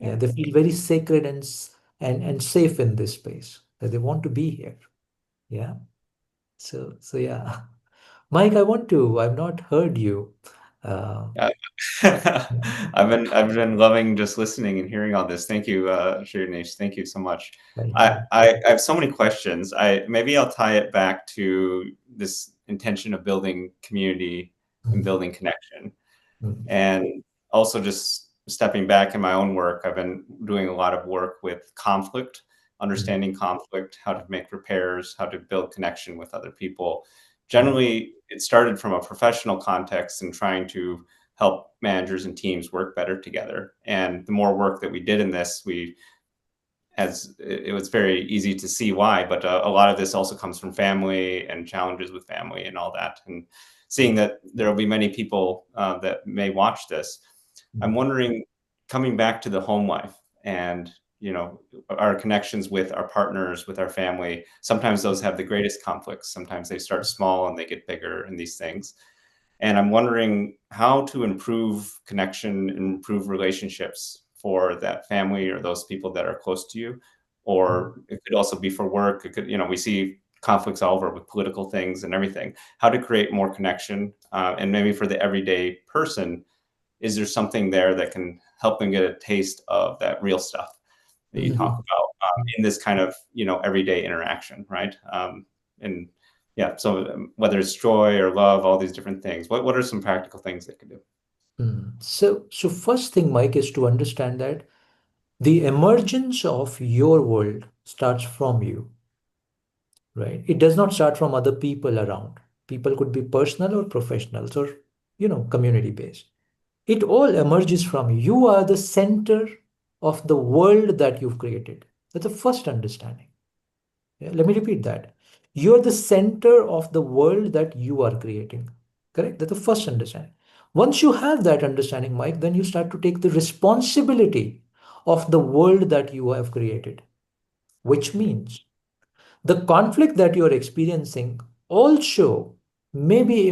Yeah, Yeah. they feel very sacred and safe in this space. That they want to be here. Yeah. So yeah, Mike, I've not heard you. Uh, Uh, I've been loving just listening and hearing all this. Thank you, Sri Anish. Thank you so much. thank I, you. I I have so many questions. Maybe I'll tie it back to this intention of building community and Mm, building connection. mm, And also just stepping back in my own work, I've been doing a lot of work with conflict, mm, understanding conflict, how to make repairs, how to build connection with other people. mm, Generally, it started from a professional context and trying to help managers and teams work better together. And the more work that we did in this, it was very easy to see why, but a lot of this also comes from family and challenges with family and all that. And seeing that there will be many people that may watch this, I'm mm, wondering, coming back to the home life and our connections with our partners, with our family, sometimes those have the greatest conflicts. Sometimes they start small and they get bigger in these things. And I'm wondering how to improve connection and improve relationships for that family or those people that are close to you. mm, Or it could also be for work. It could, we see conflicts all over with political things and everything. How to create more connection, and maybe for the everyday person, is there something there that can help them get a taste of that real stuff that you talk mm, about in this kind of everyday interaction, right? And yeah, so whether it's joy or love, all these different things, what are some practical things they could do? mm. So first thing, Mike, is to understand that the emergence of your world starts from you, right? It does not start from other people around. People could be personal or professionals or community based. It all emerges from you. You are the center of the world that you've created. That's the first understanding. Yeah, let me repeat that. You're the center of the world that you are creating. Correct? That's the first understanding. Once you have that understanding, Mike, then you start to take the responsibility of the world that you have created, which means the conflict that you're experiencing also may be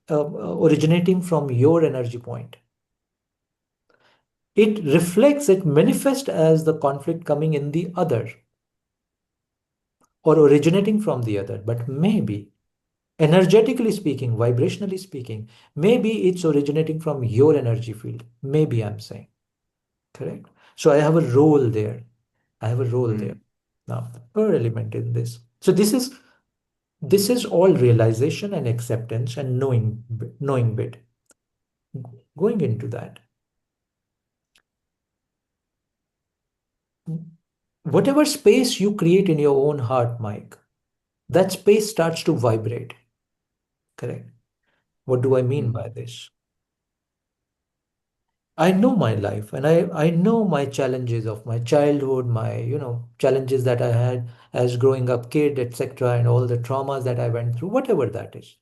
originating from your energy point. It reflects, it manifests as the conflict coming in the other or originating from the other, but maybe energetically speaking, vibrationally speaking, maybe it's originating from your energy field. Maybe I'm saying, correct? So I have a role there. I have a role there. Now, the third element in this. So this is all realization and acceptance and knowing bit. Going into that, whatever space you create in your own heart, Mike, that space starts to vibrate. Correct. What do I mean by this? I know my life and I know my challenges of my childhood, my, challenges that I had as growing up kid, etc., and all the traumas that I went through, whatever that is.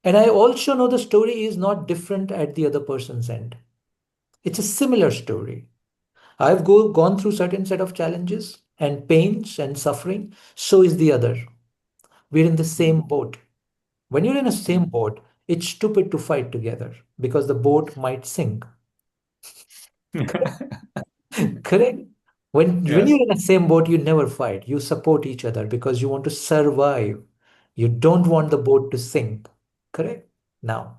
And I also know the story is not different at the other person's end. It's a similar story. I've gone through certain set of challenges and pains and suffering. So is the other. We're in the same boat. When you're in the same boat, it's stupid to fight together because the boat might sink. Correct? When Yes. you're in the same boat, you never fight. You support each other because you want to survive. You don't want the boat to sink. Correct? Now,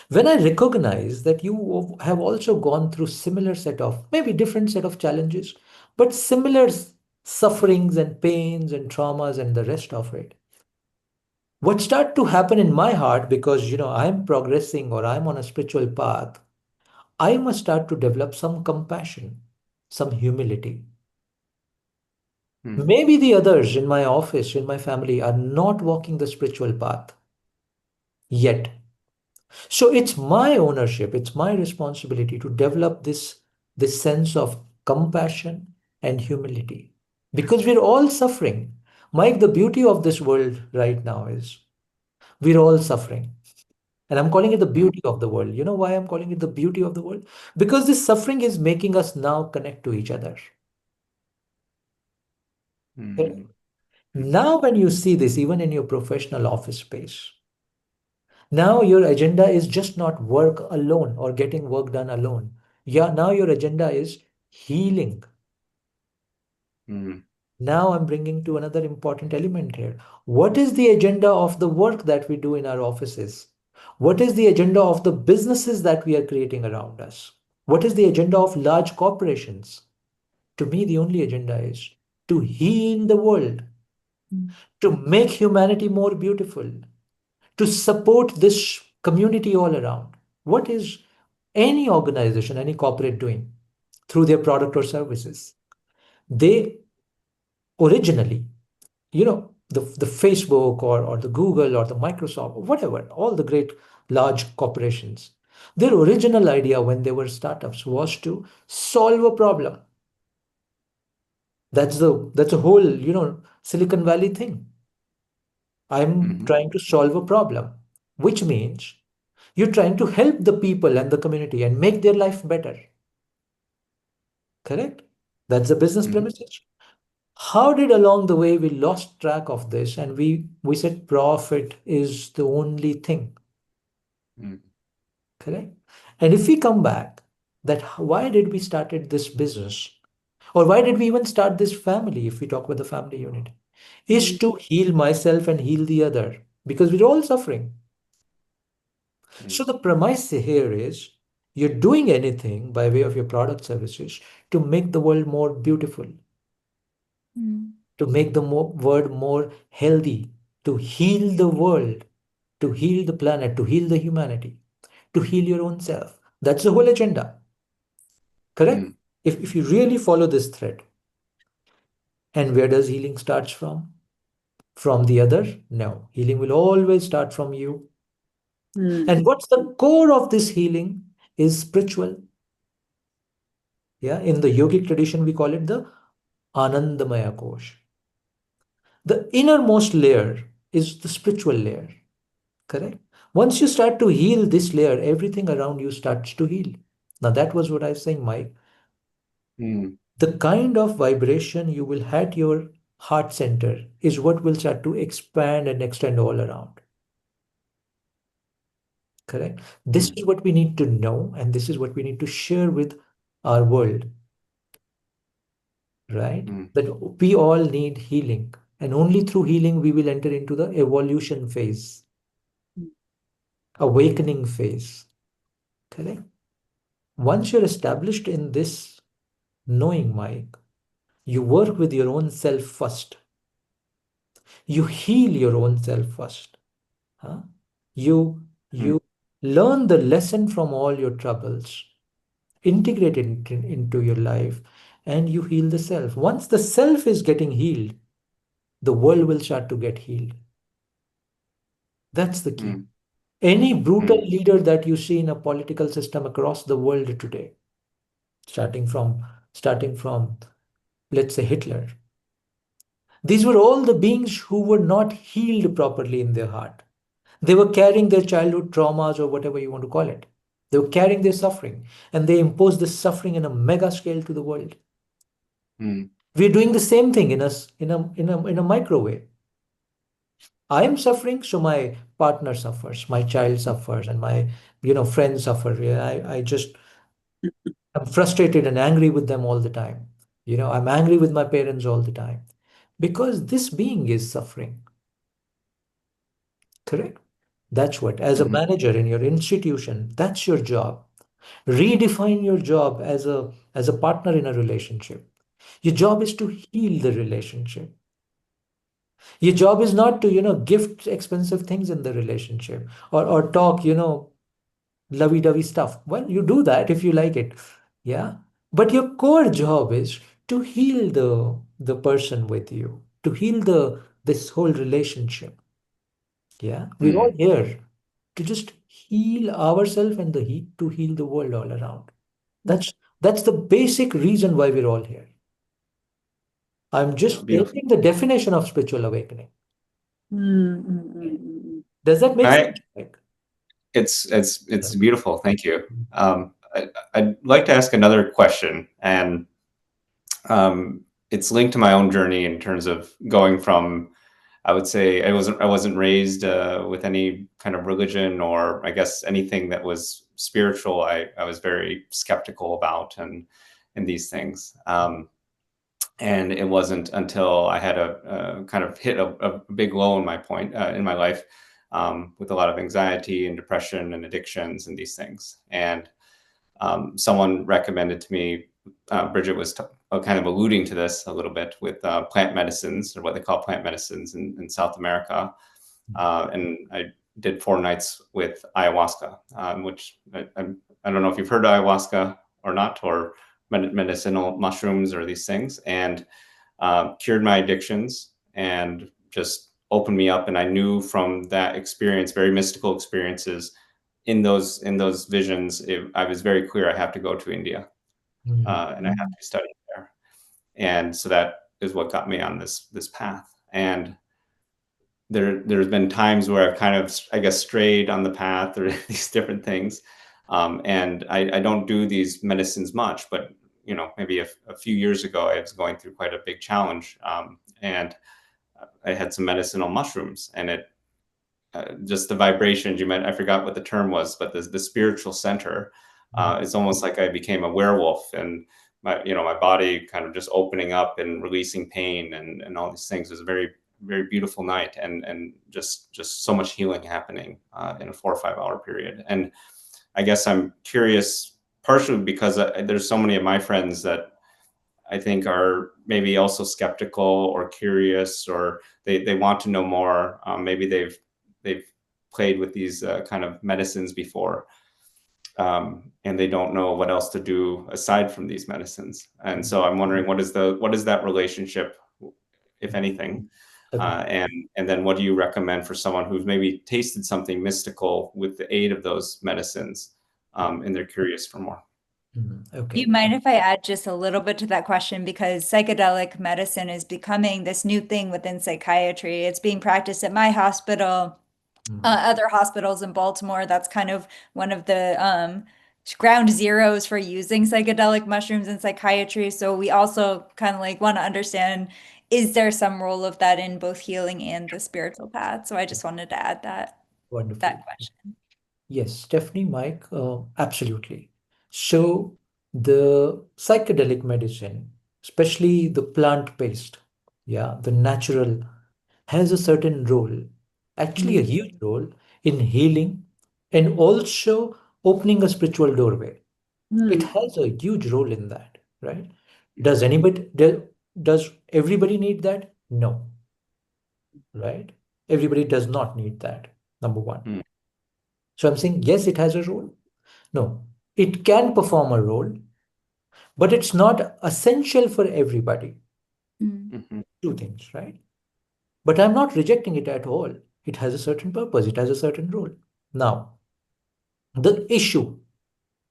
when I recognize that you have also gone through similar set of, maybe different set of challenges, but similar sufferings and pains and traumas and the rest of it, what start to happen in my heart, because I'm progressing or I'm on a spiritual path, I must start to develop some compassion, some humility. Maybe the others in my office, in my family, are not walking the spiritual path yet. So it's my ownership, it's my responsibility to develop this sense of compassion and humility. Because we're all suffering. Mike, the beauty of this world right now is we're all suffering. And I'm calling it the beauty of the world. You know why I'm calling it the beauty of the world? Because this suffering is making us now connect to each other. Okay? Now, when you see this, even in your professional office space, now your agenda is just not work alone or getting work done alone. Yeah, now your agenda is healing. Now I'm bringing to another important element here. What is the agenda of the work that we do in our offices? What is the agenda of the businesses that we are creating around us? What is the agenda of large corporations? To me, the only agenda is to heal the world, to make humanity more beautiful, to support this community all around. What is any organization, any corporate doing through their product or services? They originally, the Facebook or the Google or the Microsoft, or whatever, all the great large corporations, their original idea when they were startups was to solve a problem. That's a whole, Silicon Valley thing. I'm trying to solve a problem, which means you're trying to help the people and the community and make their life better. Correct? That's the business premises. How did along the way we lost track of this and we said profit is the only thing. Correct? And if we come back, that why did we started this business? Or why did we even start this family, if we talk about the family unit? Is to heal myself and heal the other, because we're all suffering. So the premise here is you're doing anything by way of your product services to make the world more beautiful, to make the world more healthy, to heal the world, to heal the planet, to heal the humanity, to heal your own self. That's the whole agenda. Correct? If you really follow this thread. And where does healing starts from? From the other? No. Healing will always start from you. And what's the core of this healing is spiritual. Yeah, in the yogic tradition, we call it the Anandamaya Kosh. The innermost layer is the spiritual layer, correct? Once you start to heal this layer, everything around you starts to heal. Now, that was what I was saying, Mike. Mm. The kind of vibration you will have at your heart center is what will start to expand and extend all around. Correct? This is what we need to know, and this is what we need to share with our world, right? That we all need healing, and only through healing we will enter into the evolution phase, awakening phase. Correct? Once you're established in this knowing, Mike, you work with your own self first. You heal your own self first. Huh? You you learn the lesson from all your troubles, integrate it into your life, and you heal the self. Once the self is getting healed, the world will start to get healed. That's the key. Any brutal leader that you see in a political system across the world today, starting from let's say Hitler, these were all the beings who were not healed properly in their heart. They were carrying their childhood traumas or whatever you want to call it. They were carrying their suffering, and they imposed this suffering in a mega scale to the world. We're doing the same thing in a micro way. I am suffering, so my partner suffers, my child suffers, and my friends suffer. Yeah, I'm frustrated and angry with them all the time. I'm angry with my parents all the time because this being is suffering. Correct? That's what, as a manager in your institution, that's your job. Redefine your job as a partner in a relationship. Your job is to heal the relationship. Your job is not to, gift expensive things in the relationship or talk, lovey-dovey stuff. Well, you do that if you like it. Yeah. But your core job is to heal the person with you, to heal this whole relationship. Yeah. We're all here to just heal ourselves and to heal the world all around. That's the basic reason why we're all here. I'm just Beautiful. stating the definition of spiritual awakening. Mm-hmm. Does that make sense? It's beautiful. Thank you. I'd like to ask another question, and it's linked to my own journey in terms of going from, I would say I wasn't raised with any kind of religion or I guess anything that was spiritual. I was very skeptical about and these things. And it wasn't until I had a kind of hit a big low in my life with a lot of anxiety and depression and addictions and these things. And someone recommended to me, Brigid was kind of alluding to this a little bit with plant medicines, or what they call plant medicines in South America. And I did 4 nights with ayahuasca, which I don't know if you've heard of ayahuasca or not, or medicinal mushrooms or these things, and cured my addictions and just opened me up. And I knew from that experience, very mystical experiences, in those visions, I was very clear I have to go to India and I have to study there. And so that is what got me on this path. And there's been times where I've kind of, I guess, strayed on the path or these different things. And I don't do these medicines much, but maybe a few years ago, I was going through quite a big challenge. And I had some medicinal mushrooms, and it just the vibrations you meant, I forgot what the term was, but the spiritual center, it's almost like I became a werewolf, and my body kind of just opening up and releasing pain and all these things. It was a very, very beautiful night, and just so much healing happening in a 4 or 5 hour period. And I guess I'm curious, partially because there's so many of my friends that I think are maybe also skeptical or curious, or they want to know more. Maybe they've played with these kind of medicines before, and they don't know what else to do aside from these medicines. And so I'm wondering, what is that relationship, if anything? And then what do you recommend for someone who's maybe tasted something mystical with the aid of those medicines, and they're curious for more? Do you Okay. mind if I add just a little bit to that question? Because psychedelic medicine is becoming this new thing within psychiatry. It's being practiced at my hospital, other hospitals in Baltimore. That's kind of one of the ground zeros for using psychedelic mushrooms in psychiatry. So we also kind of like want to understand, is there some role of that in both healing and the spiritual path? So I just wanted to add Wonderful. that question. Yes, Stephanie, Mike, absolutely. So the psychedelic medicine, especially the plant-based, yeah, the natural, has a certain role, actually a Mm. huge role in healing and also opening a spiritual doorway. It Mm. has a huge role in that, right? Does everybody need that? No, right? Everybody does not need that, number one. Mm. So I'm saying, yes, it has a role. No, it can perform a role, but it's not essential for everybody. Mm. Mhm. Two things, right? But I'm not rejecting it at all. It has a certain purpose, it has a certain role. Now, the issue,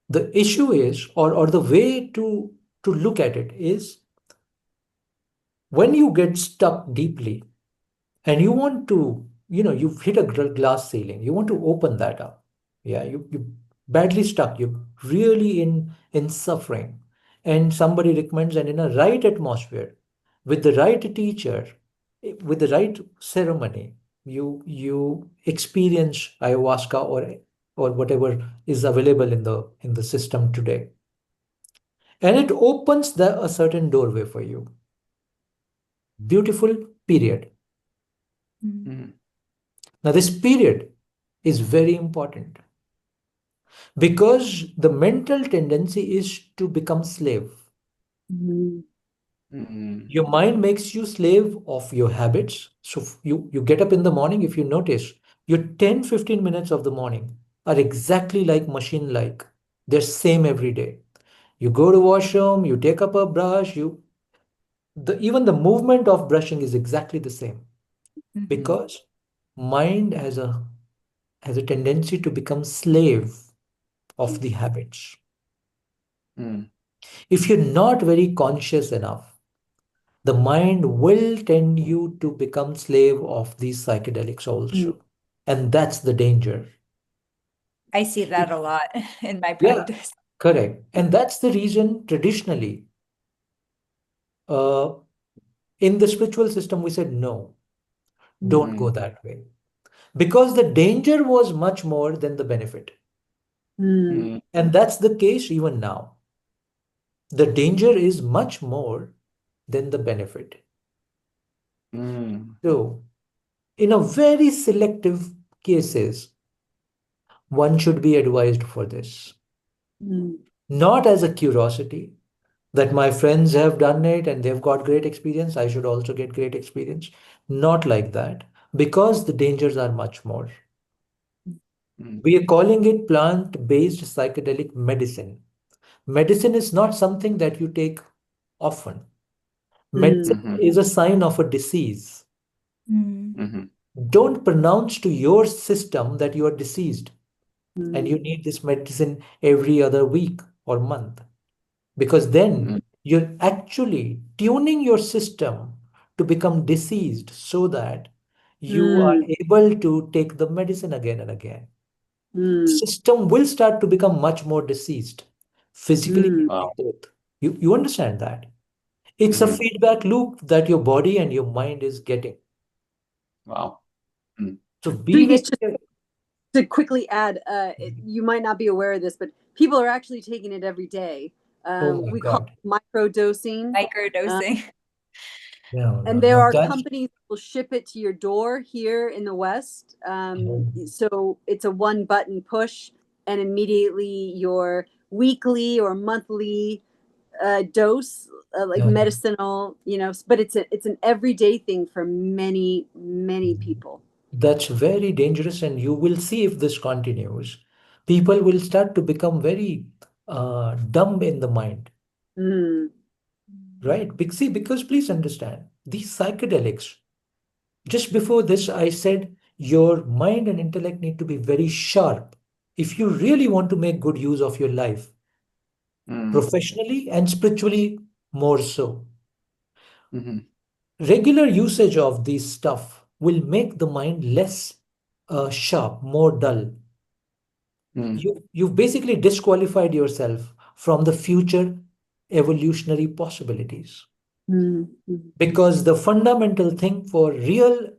the issue is, or the way to look at it is when you get stuck deeply and you want to, you've hit a glass ceiling, you want to open that up. Yeah, you badly stuck, you're really in suffering, and somebody recommends, and in a right atmosphere, with the right teacher, with the right ceremony, you experience ayahuasca or whatever is available in the system today, and it opens a certain doorway for you. Beautiful period. Mm. Mm. Now, this period is very important because the mental tendency is to become slave. Mm. Mm. Your mind makes you slave of your habits. So you get up in the morning, if you notice, your 10-15 minutes of the morning are exactly like machine-like. They're same every day. You go to washroom, you take up a brush, even the movement of brushing is exactly the same Mhm. because mind has a tendency to become slave of the habits. Mm. If you're not very conscious enough, the mind will tend you to become slave of these psychedelics Mm. also. And that's the danger. I see that a lot in my Yeah, practice. correct. And that's the reason traditionally, uh, in the spiritual system, we said, no, don't go Mm. that way. Because the danger was much more than the benefit. Mm. Mm. And that's the case even now. The danger is much more than the benefit. Mm. So, in a very selective cases, one should be advised for this. Mm. Not as a curiosity that my friends have done it and they've got great experience, I should also get great experience. Not like that, because the dangers are much more. Mm. We are calling it plant-based psychedelic medicine. Medicine is not something that you take often. Mm. Medicine Mhm. is a sign of a disease. Mm. Mhm. Don't pronounce to your system that you are diseased and Mm. you need this medicine every other week or month, because then Mm. you're actually tuning your system to become diseased so that you are Mm. able to take the medicine again and again. Mm. System will start to become much more diseased, physically Mm. and Wow. both. You understand that? It's a Mhm. feedback loop that your body and your mind is getting. Wow. Mm. So be Brigitte, very just careful. to quickly add, you might not be aware of this, but people are actually taking it every day. Oh my We call God. it microdosing. Uh, Microdosing. No, and no, there no. are That's companies that will ship it to your door here in the West. um, So it's a one button push, and immediately your weekly or monthly dose, like no, medicinal, but it's an everyday thing for many people. that's very dangerous, and you will see if this continues, people will start to become very dumb in the mind, Mm. right? See, because please understand, these psychedelics, just before this, I said your mind and intellect need to be very sharp if you really want to make good use of your life. professionally and spiritually more so. Mhm. Regular usage of this stuff will make the mind less sharp, more dull. Mm. You've basically disqualified yourself from the future evolutionary possibilities. Mm. Because the fundamental thing for real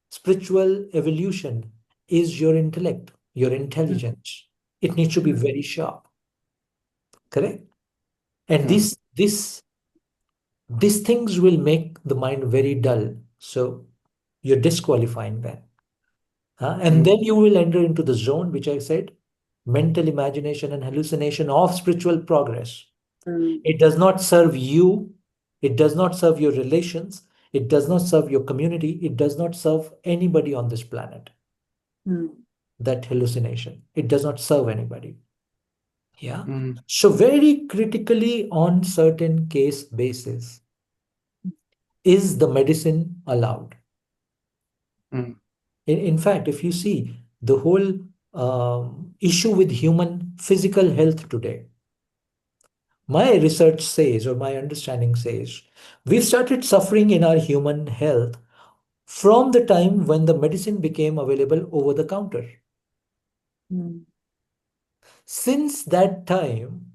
spiritual evolution is your intellect, your intelligence. It needs to be very sharp, correct? And Yeah. these things will make the mind very dull. So you're disqualifying that. And then you will enter into the zone, which I said, mental imagination and hallucination of spiritual progress. Mm. It does not serve you. It does not serve your relations. It does not serve your community. It does not serve anybody on this planet. Mm. That hallucination. It does not serve anybody. Yeah. Mm. So very critically on certain case basis, is the medicine allowed? Mm. In fact, if you see the whole issue with human physical health today, my research says, or my understanding says, we've started suffering in our human health from the time when the medicine became available over the counter. Mm. Since that time,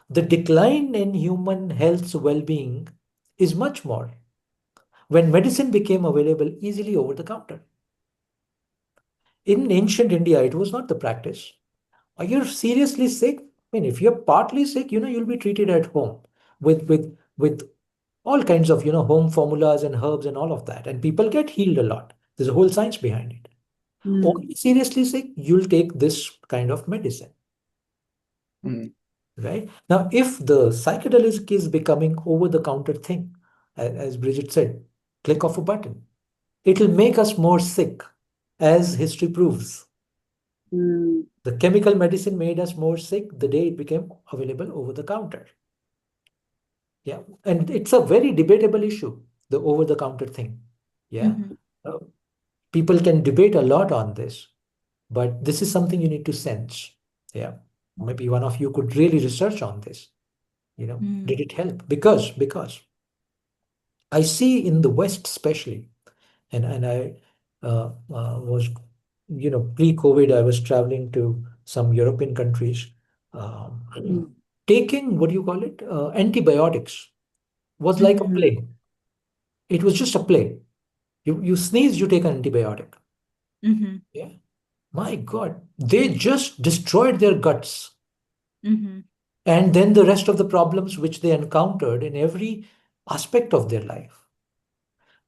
the decline in human health's well-being is much more when medicine became available easily over the counter. In ancient India, it was not the practice. Are you seriously sick? I mean, if you're partly sick, you'll be treated at home with all kinds of, home formulas and herbs and all of that. And people get healed a lot. There's a whole science behind it. Mm. Only seriously sick, you'll take this kind of medicine. Mm. Right? Now, if the psychedelic is becoming over-the-counter thing, as Brigid said, click of a button, it'll make us more sick, as history proves. Mm. The chemical medicine made us more sick the day it became available over the counter. Yeah, and it's a very debatable issue, the over-the-counter thing. Yeah, Mhm. Uh, people can debate a lot on this, but this is something you need to sense. Yeah, maybe one of you could really research on this. Did Mm. it help? Because I see in the West especially, and I was, pre-COVID, I was traveling to some European countries. Mm. Taking, what do you call it, antibiotics was like a Mhm. play. It was just a play. You sneeze, you take an antibiotic. Mhm. Yeah. My God, they just destroyed their guts. Mhm. And then the rest of the problems which they encountered in every aspect of their life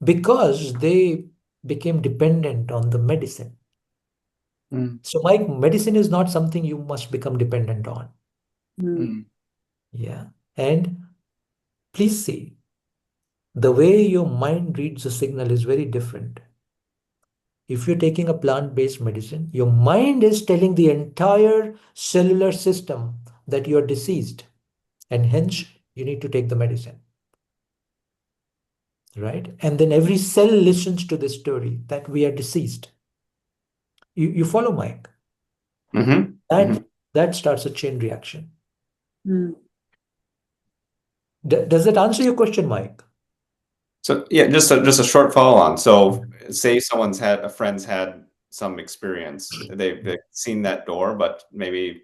because they became dependent on the medicine. Mm. So, Mike, medicine is not something you must become dependent on. Mm. Mm. Yeah. And please see, the way your mind reads a signal is very different. If you're taking a plant-based medicine, your mind is telling the entire cellular system that you're diseased, and hence you need to take the medicine. Right? And then every cell listens to the story that we are deceased. You follow, Mike? Mhm. That Mhm. that starts a chain reaction. Mm. Does that answer your question, Mike? So yeah, just a short follow on. So say a friend's had some experience. They've seen that door, but maybe,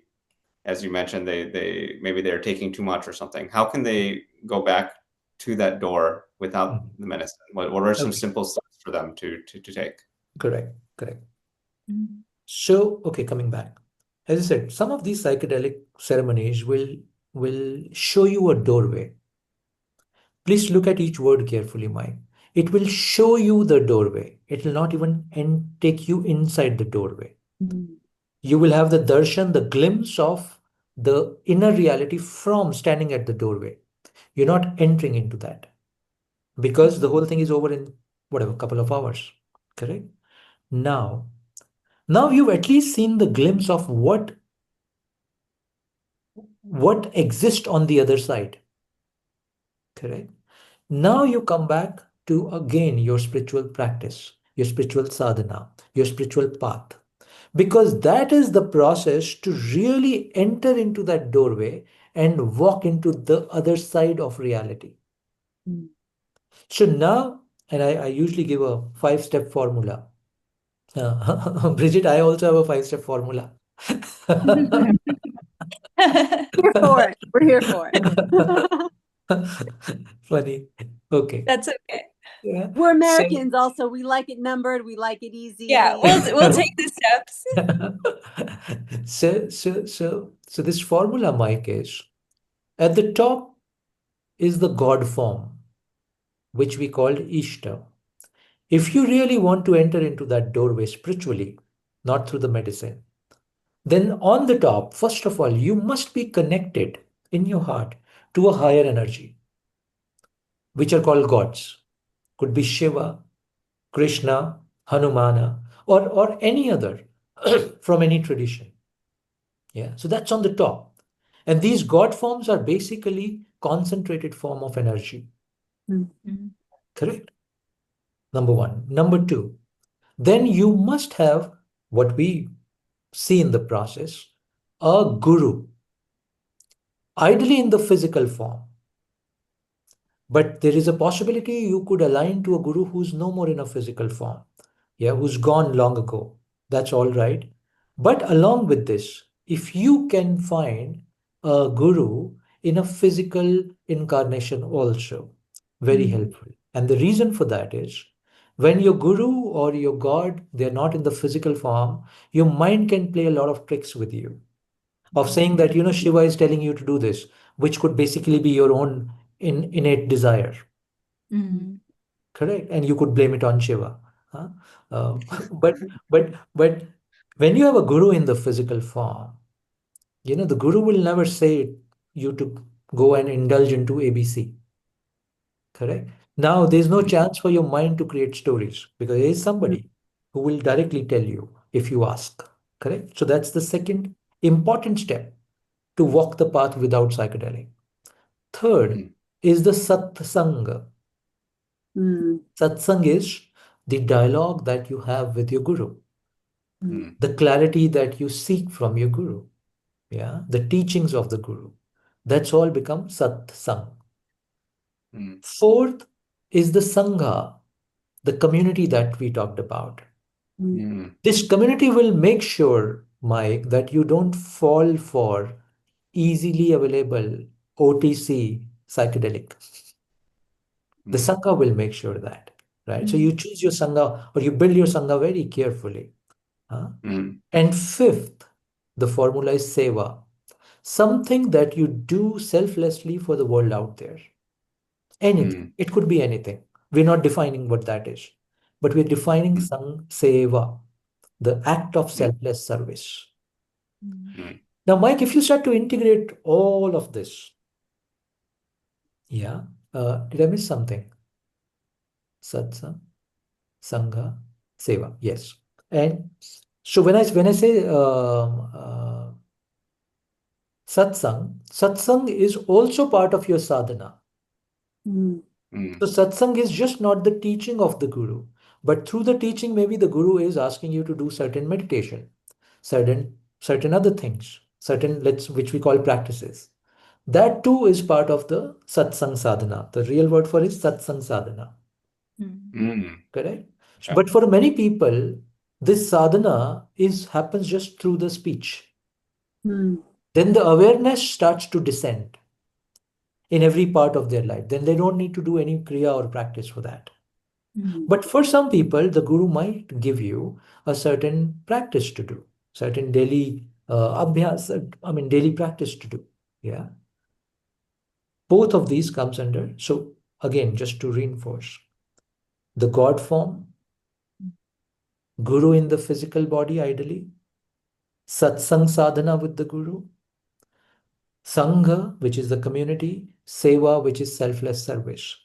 as you mentioned, they maybe they're taking too much or something. How can they go back to that door without Mhm. the medicine? What are some Okay, simple steps for them to take? correct, correct. Mhm. So, okay, coming back. As I said, some of these psychedelic ceremonies will show you a doorway. Please look at each word carefully, Mike. It will show you the doorway. It will not even take you inside the doorway. Mm. You will have the darshan, the glimpse of the inner reality from standing at the doorway. You're not entering into that because the whole thing is over in whatever, couple of hours. Correct? Now, now you've at least seen the glimpse of what exists on the other side. Correct? Now you come back to again your spiritual practice, your spiritual sadhana, your spiritual path. because that is the process to really enter into that doorway and walk into the other side of reality. Mm. So now, and I usually give a 5-step formula. Brigid, I also have a 5-step formula. Here for it. We're here for it. Funny. Okay. That's okay. Yeah. We're So, Americans also. We like it numbered. We like it easy. Yeah, we'll take the steps. so this formula, Mike, is at the top is the God form, which we called Ishta. If you really want to enter into that doorway spiritually, not through the medicine, then on the top, first of all, you must be connected in your heart to a higher energy, which are called gods. Could be Shiva, Krishna, Hanumana, or any other from any tradition. Yeah, so that's on the top. And these God forms are basically concentrated form of energy. Mhm. Correct? Number one. Number two, then you must have what we see in the process, a guru, ideally in the physical form. But there is a possibility you could align to a guru who's no more in a physical form. Yeah, who's gone long ago. That's all right. But along with this, if you can find a guru in a physical incarnation also, very helpful. And the reason for that is when your guru or your god, they're not in the physical form, your mind can play a lot of tricks with you of saying that, Shiva is telling you to do this, which could basically be your own innate desire. Mhm. Correct, and you could blame it on Shiva. Huh? Uh, but but when you have a guru in the physical form, the guru will never say you to go and indulge into ABC. Correct. Now there's no chance for your mind to create stories because there is somebody who will directly tell you if you ask. Correct. So that's the second important step to walk the path without psychedelic. Third is the satsanga. Mm. Satsang is the dialogue that you have with your guru, Mm. the clarity that you seek from your guru, yeah, the teachings of the guru. That's all become satsang. Fourth is the sangha, the community that we talked about. This community will make sure, Mike, that you don't fall for easily available OTC psychedelic. The Sangha will make sure that, right? So you choose your Sangha or you build your Sangha very carefully. Huh? And fifth, the formula is Seva, something that you do selflessly for the world out there. Anything. It could be anything. We're not defining what that is, but we're defining Seva, the act of selfless service. Now, Mike, if you start to integrate all of this, yeah, did I miss something? Satsang, Sangha, Seva. Yes. And so when I say satsang is also part of your sadhana. Mm. So satsang is just not the teaching of the guru, but through the teaching, maybe the guru is asking you to do certain meditation, certain other things, which we call practices. That too is part of the satsang sadhana. The real word for it is satsang sadhana. Correct? Yeah. But for many people, this sadhana happens just through the speech. Mm. Then the awareness starts to descend in every part of their life. Then they don't need to do any kriya or practice for that. Mm. But for some people, the guru might give you a certain practice to do, certain daily abhyas, daily practice to do. Yeah. Both of these comes under. So again, just to reinforce, the God form, guru in the physical body, ideally, satsang sadhana with the guru, Sangha, which is the community, Seva, which is selfless service.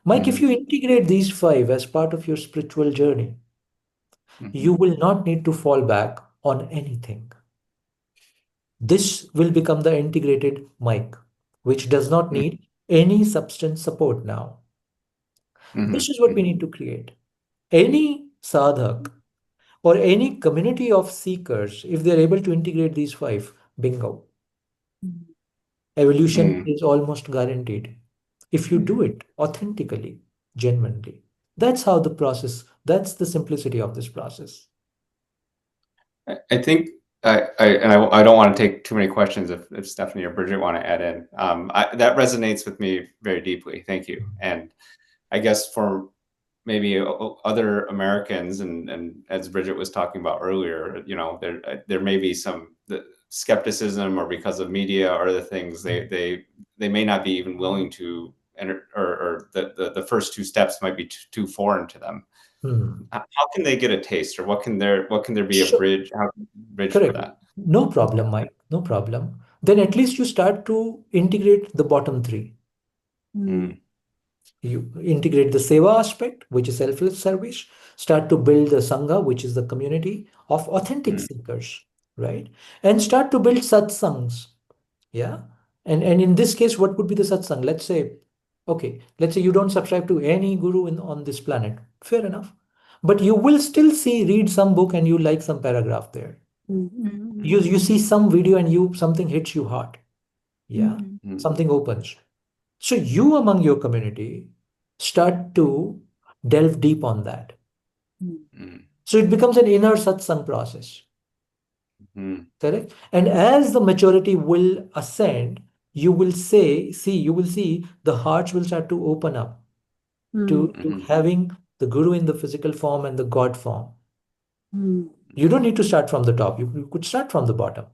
Mike, if you integrate these five as part of your spiritual journey, you will not need to fall back on anything. This will become the integrated Mike, which does not need any substance support now. This is what we need to create. Any sadhak or any community of seekers, if they're able to integrate these five, bingo, evolution Mm. is almost guaranteed. If you do it authentically, genuinely. That's how the process, that's the simplicity of this process. I think I don't want to take too many questions if Stefanie or Brigid want to add in. That resonates with me very deeply. Thank you. And I guess for maybe other Americans, and as Brigid was talking about earlier, there may be some skepticism, or because of media or other things, they may not be even willing to enter, or the first two steps might be too foreign to them. How can they get a taste, or what can there be a bridge for that? No problem, Mike. No problem. Then at least you start to integrate the bottom three. You integrate the Seva aspect, which is selfless service, start to build the Sangha, which is the community of authentic seekers, right? And start to build satsangs. Yeah. And in this case, what would be the satsang? Let's say, okay, let's say you don't subscribe to any guru on this planet. Fair enough. But you will still read some book and you like some paragraph there. You see some video and something hits you hard. Yeah. Something opens. So you among your community start to delve deep on that. So it becomes an inner satsang process. Correct? And as the maturity will ascend, you will see the hearts will start to open up to having the guru in the physical form and the God form. You don't need to start from the top. You could start from the bottom.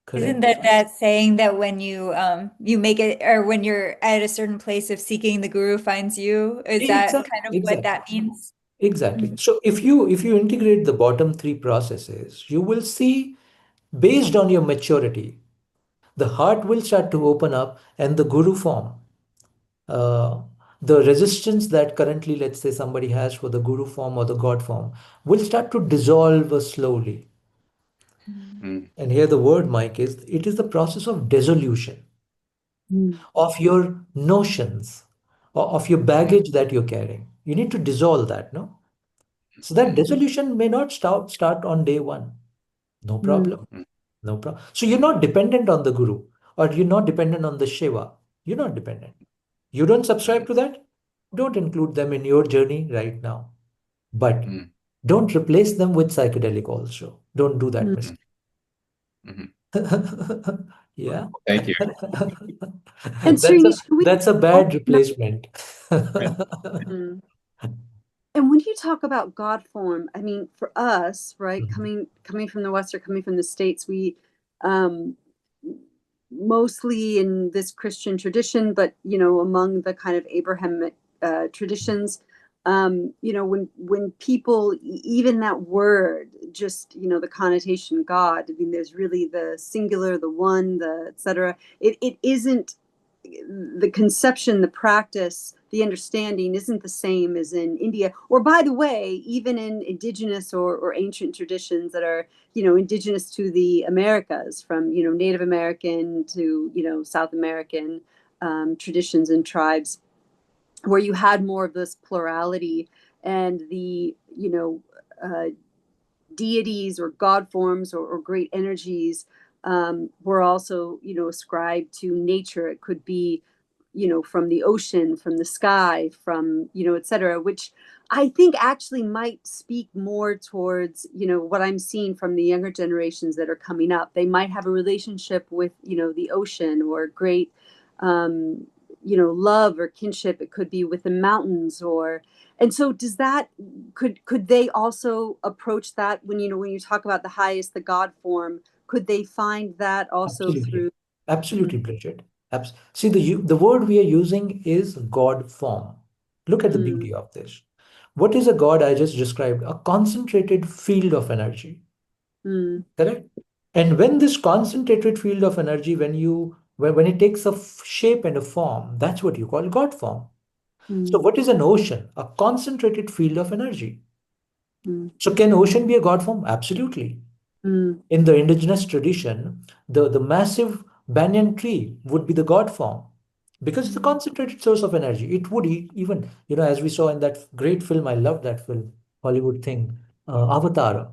Correct? Isn't that saying that when you make it, or when you're at a certain place of seeking, the guru finds you? Is that kind of what that means? Exactly. So if you integrate the bottom three processes, you will see, based on your maturity, the heart will start to open up, and the guru form, the resistance that currently, let's say, somebody has for the guru form or the God form, will start to dissolve slowly. And here the word, Mike, it is the process of dissolution of your notions, or of your baggage that you're carrying. You need to dissolve that, no? So that dissolution may not start on day one. No problem. No problem. So you're not dependent on the guru, or you're not dependent on the Shiva. You're not dependent. You don't subscribe to that? Don't include them in your journey right now. But don't replace them with psychedelic also. Don't do that mistake. Yeah. Thank you. And that's a bad replacement. And when you talk about God form, I mean, for us, right, coming from the West, or coming from the States, we mostly in this Christian tradition, but among the kind of Abrahamic traditions, when people, even that word, just the connotation God, I mean, there's really the singular, the one, the etc. It isn't the conception, the practice, the understanding isn't the same as in India, or, by the way, even in indigenous or ancient traditions that are, indigenous to the Americas, from, Native American to, South American traditions and tribes, where you had more of this plurality, and the, deities or God forms or great energies were also, ascribed to nature. It could be, from the ocean, from the sky, from, et cetera, which I think actually might speak more towards, what I'm seeing from the younger generations that are coming up. They might have a relationship with, the ocean, or great, love or kinship. It could be with the mountains, and so could they also approach that when you talk about the highest, the God form? Could they find that also through? Absolutely, Bridget. See, the word we are using is God form. Look at the beauty of this. What is a God? I just described a concentrated field of energy. Correct? And when this concentrated field of energy, when it takes a shape and a form, that's what you call God form. So what is an ocean? A concentrated field of energy. So can ocean be a God form? Absolutely. In the indigenous tradition, the massive banyan tree would be the God form, because it's a concentrated source of energy. It would even, as we saw in that great film, I love that film, Hollywood thing, avatar.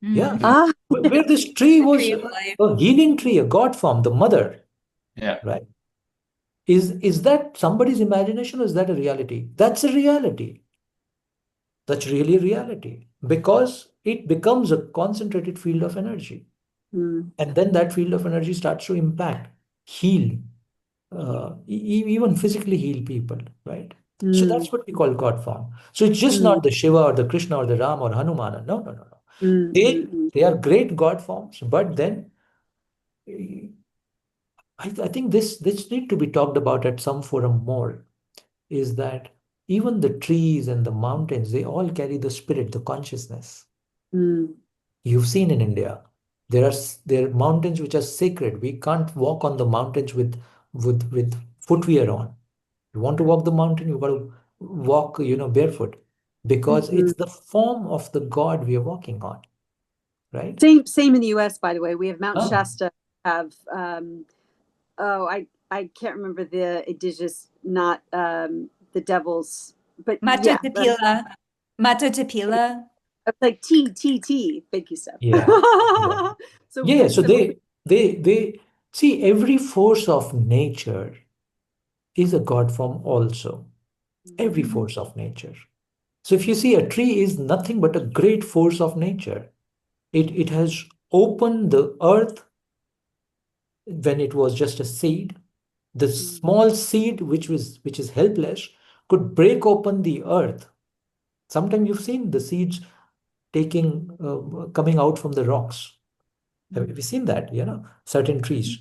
Yeah. Mm. Ah, Where this tree The was tree of life. a healing tree, a god form, the mother, Yeah. right? Is that somebody's imagination or is that a reality? That's a reality. That's really a reality because it becomes a concentrated field of energy. mm, And then that field of energy starts to impact, heal, even physically heal people, right? So mm, that's what we call God form. So it's just mm, not the Shiva or the Krishna or the Ram or Hanuman. No, no, no, no. mm, They, mm, they are great God forms, but then I think this need to be talked about at some forum more, is that even the trees and the mountains, they all carry the spirit, the consciousness. mm, You've seen in India, there are mountains which are sacred. We can't walk on the mountains with footwear on. You want to walk the mountain, you got to walk, barefoot, because mm. it's the form of the God we are walking on, right? Same in the US, by the way. We have Mount Ah, Shasta, have oh, I can't remember the indigenous, not the devils, but Matu yeah, Tapila. Matu Tapila. like T. Thank you, Steph. yeah, yeah, So yeah. very So similar. they see every force of nature is a God form also. Every Mhm. force of nature. So if you see, a tree is nothing but a great force of nature. It has opened the earth when it was just a seed. The Mm, small seed which is helpless could break open the earth. Sometimes you've seen the seeds taking coming out from the rocks. Have mm, you seen that? Certain Mhm. trees.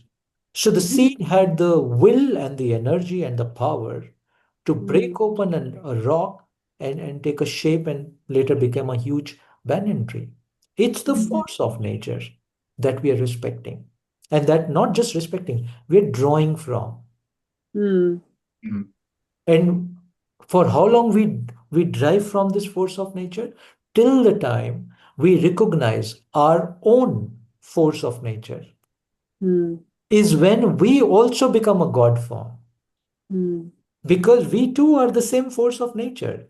So the mhm, seed had the will and the energy and the power to mm, break open a rock and take a shape and later become a huge banyan tree. It's the Mhm. force of nature that we are respecting. And that not just respecting, we're drawing from. mm, Mhm. And for how long we drive from this force of nature? Till the time we recognize our own force of nature mm, is when we also become a God form. mm, Because we too are the same force of nature.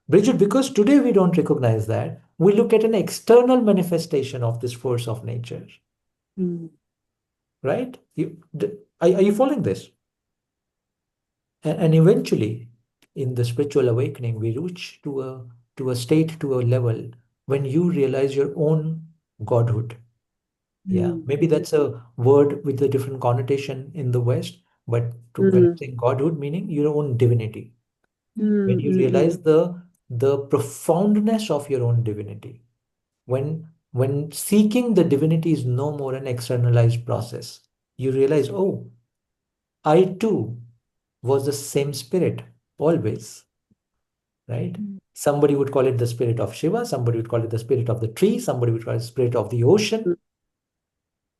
Bridget, because today we don't recognize that, we look at an external manifestation of this force of nature, mm, right? Are you following this? And eventually, in the spiritual awakening, we reach to a state, to a level when you realize your own godhood. Yeah, mm, maybe that's a word with a different connotation in the West, but when I'm mm, saying godhood, meaning your own divinity. When mm, you mm, mm, realize the profoundness of your own divinity, when seeking the divinity is no more an externalized process, you realize, oh, I too was the same spirit always, right? Mhm. Somebody would call it the spirit of Shiva, somebody would call it the spirit of the tree, somebody would call it the spirit of the ocean.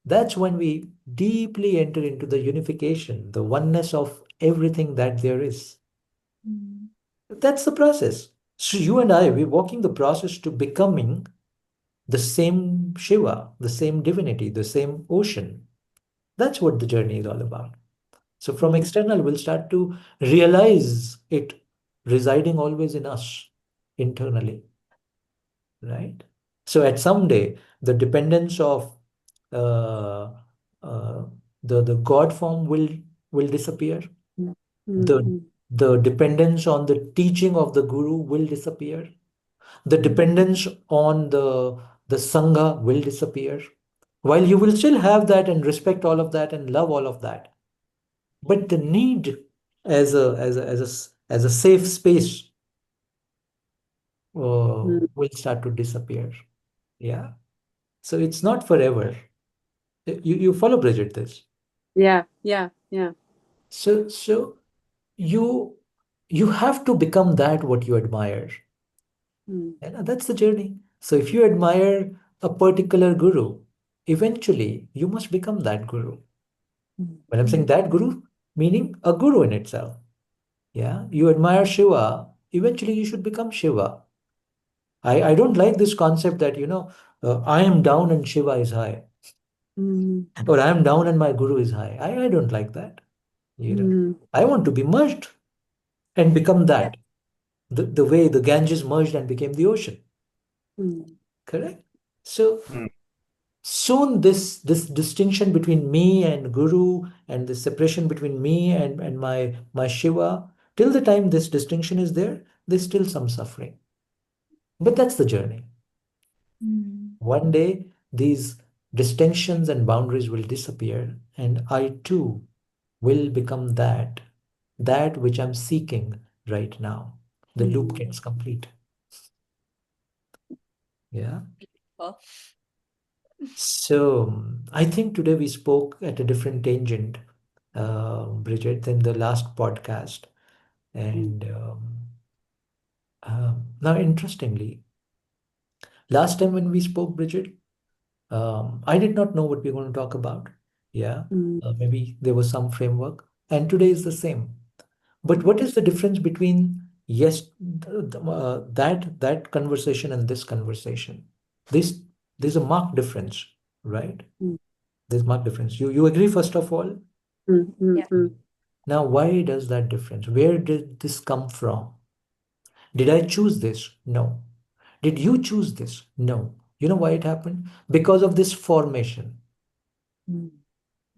That's when we deeply enter into the unification, the oneness of everything that there is. Mhm. That's the process. So you and I, we're walking the process to becoming the same Shiva, the same divinity, the same ocean. That's what the journey is all about. So from mm, external, we'll start to realize it residing always in us internally, right? So at some day, the dependence of uh, uh, the God form will disappear. mm, The mm, the dependence on the teaching of the guru will disappear. The dependence on the Sangha will disappear. While you will still have that and respect all of that and love all of that, but the need as a safe space mm. will start to disappear. Yeah. So it's not forever. You follow Bridget this. Yeah, yeah, yeah. So you you have to become that what you admire. Mm, And that's the journey. So if you admire a particular guru, eventually you must become that guru. mm, When I'm saying that guru, meaning a guru in itself. Yeah. You admire Shiva, eventually you should become Shiva. I don't like this concept that, I am down and Shiva is high. mm, Or I am down and my guru is high. I don't like that. You know. mm, I want to be merged and become Yeah. that. The way the Ganges merged and became the ocean. Mm. Correct? So Mm. soon this distinction between me and Guru and the separation between me and my Shiva, till the time this distinction is there, there's still some suffering. But that's the journey. Mm. One day these distinctions and boundaries will disappear, and I too will become that which I'm seeking right now. The loop gets complete. Yeah. Well, So I think today we spoke at a different tangent, Brigid, than the last podcast. And now, interestingly, last time when we spoke, Bridget, I did not know what we were going to talk about. Yeah, Mm. maybe there was some framework, and today is the same. But what is the difference between that conversation and this conversation? This there's a marked difference, right? Mm. There's marked difference. You agree first of all? Mm. Mm. yeah. Mm. Now, why does that difference? Where did this come from? Did I choose this? No. Did you choose this? No. You know why it happened? Because of this formation. Mm.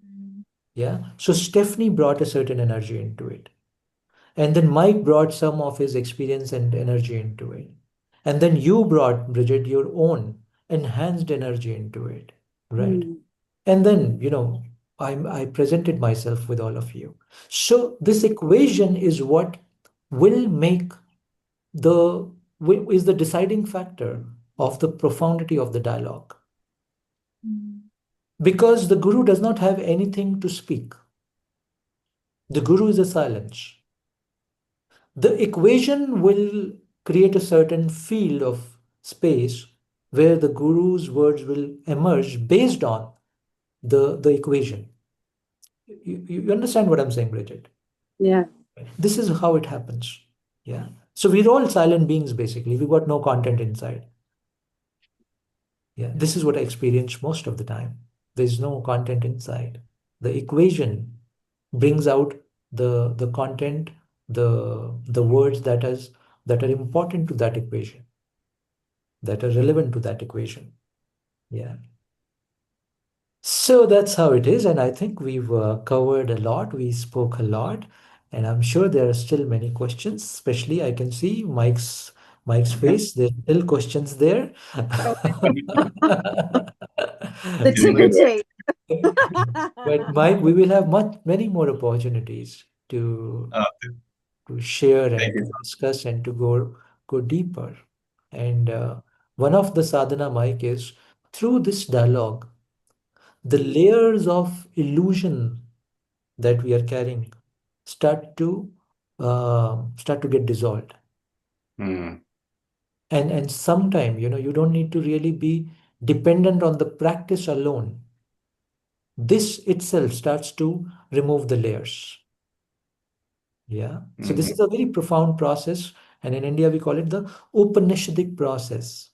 Mm. Yeah. So Stephanie brought a certain energy into it. And then Mike brought some of his experience and energy into it. And then you brought, Bridget, your own enhanced energy into it. Right. Mm. And then, I presented myself with all of you. So this equation is what will make the is the deciding factor of the profundity of the dialogue. Mm. Because the guru does not have anything to speak. The guru is a silence. The equation will create a certain field of space where the guru's words will emerge based on the equation. You understand what I'm saying, Bridget? Yeah. This is how it happens. Yeah. So we're all silent beings basically. We got no content inside. Yeah. This is what I experience most of the time. There's no content inside. The equation brings out the content, the words that are important to that equation, that are relevant to that equation. Yeah. So that's how it is. And I think we've covered a lot. We spoke a lot. And I'm sure there are still many questions, especially I can see Mike's face. There's still questions there. Oh, The Feeling ticker good. tape. But Mike, we will have many more opportunities Uh, to share Thank and to you. discuss and to go deeper. And one of the sadhana, Mike, is through this dialogue, the layers of illusion that we are carrying start to get dissolved. Mm. And sometime, you don't need to really be dependent on the practice alone. This itself starts to remove the layers. Yeah. So this Mhm. is a very profound process. And in India, we call it the Upanishadic process.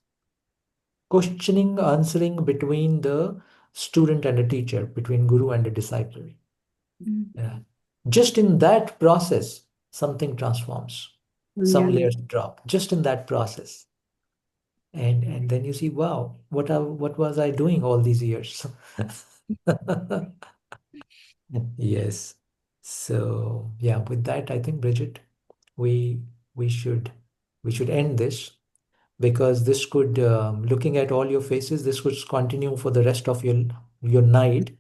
Questioning, answering between the student and a teacher, between guru and a disciple. mm. Yeah. Just in that process, something transforms. Some Yeah. layers drop. Just in that process. And then you see, wow, what was I doing all these years? Yes. So yeah, with that, I think, Bridget, we we should we should end this because this could, looking at all your faces, this could continue for the rest of your night.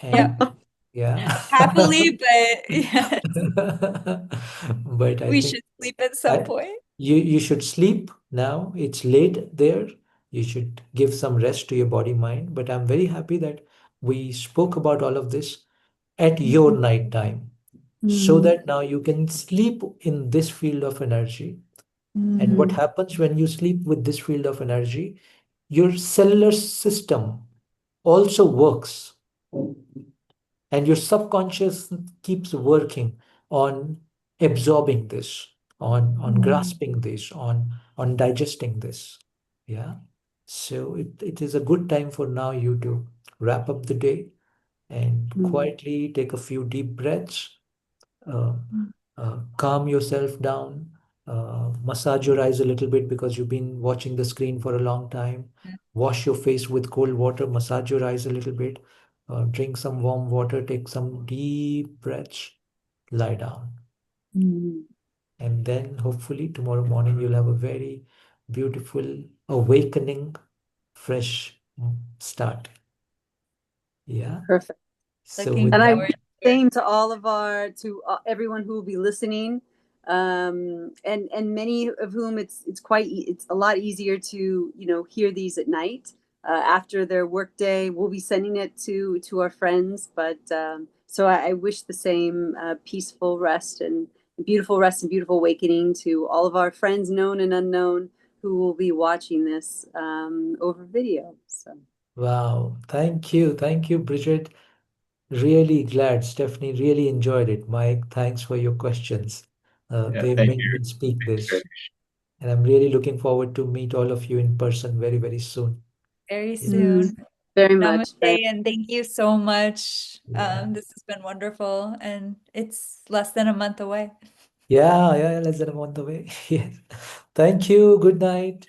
Yeah, And yeah. happily, but yes, But I we think should sleep at some I, point. you should sleep now. It's late there. You should give some rest to your body, mind. But I'm very happy that we spoke about all of this at your night time so Mm. that now you can sleep in this field of energy. And what Mm. happens when you sleep with this field of energy? Your cellular system also works, and your subconscious keeps working on absorbing this, on grasping this, on digesting this. Yeah. So it is a good time for now you to wrap up the day and Mm. quietly take a few deep breaths, uh, Mm. calm yourself down, Massage your eyes a little bit because you've been watching the screen for a long time. Wash your face with cold water, massage your eyes a little bit, drink some warm water, take some deep breaths, lie down. And then hopefully tomorrow morning you'll have a very beautiful, awakening, fresh start. Yeah. Perfect. So Looking with And I forward wish to the it. same to all of to everyone who will be listening, and many of whom it's a lot easier to hear these at night after their work day. We'll be sending it to our friends, but so I wish the same peaceful rest and beautiful awakening to all of our friends, known and unknown, who will be watching this over video. So. wow, thank you, Bridget. Really glad, Stefanie. Really enjoyed it. Mike, thanks for your questions. Yeah, They thank made you. me speak Thanks, this, Rich. and I'm really looking forward to meet all of you in person very, very soon. very Yeah. soon. Very Namaste, much. and thank you so much. Yeah. This has been wonderful, and it's less than a month away. Yeah, less than a month away. Yes. Thank you. Good night.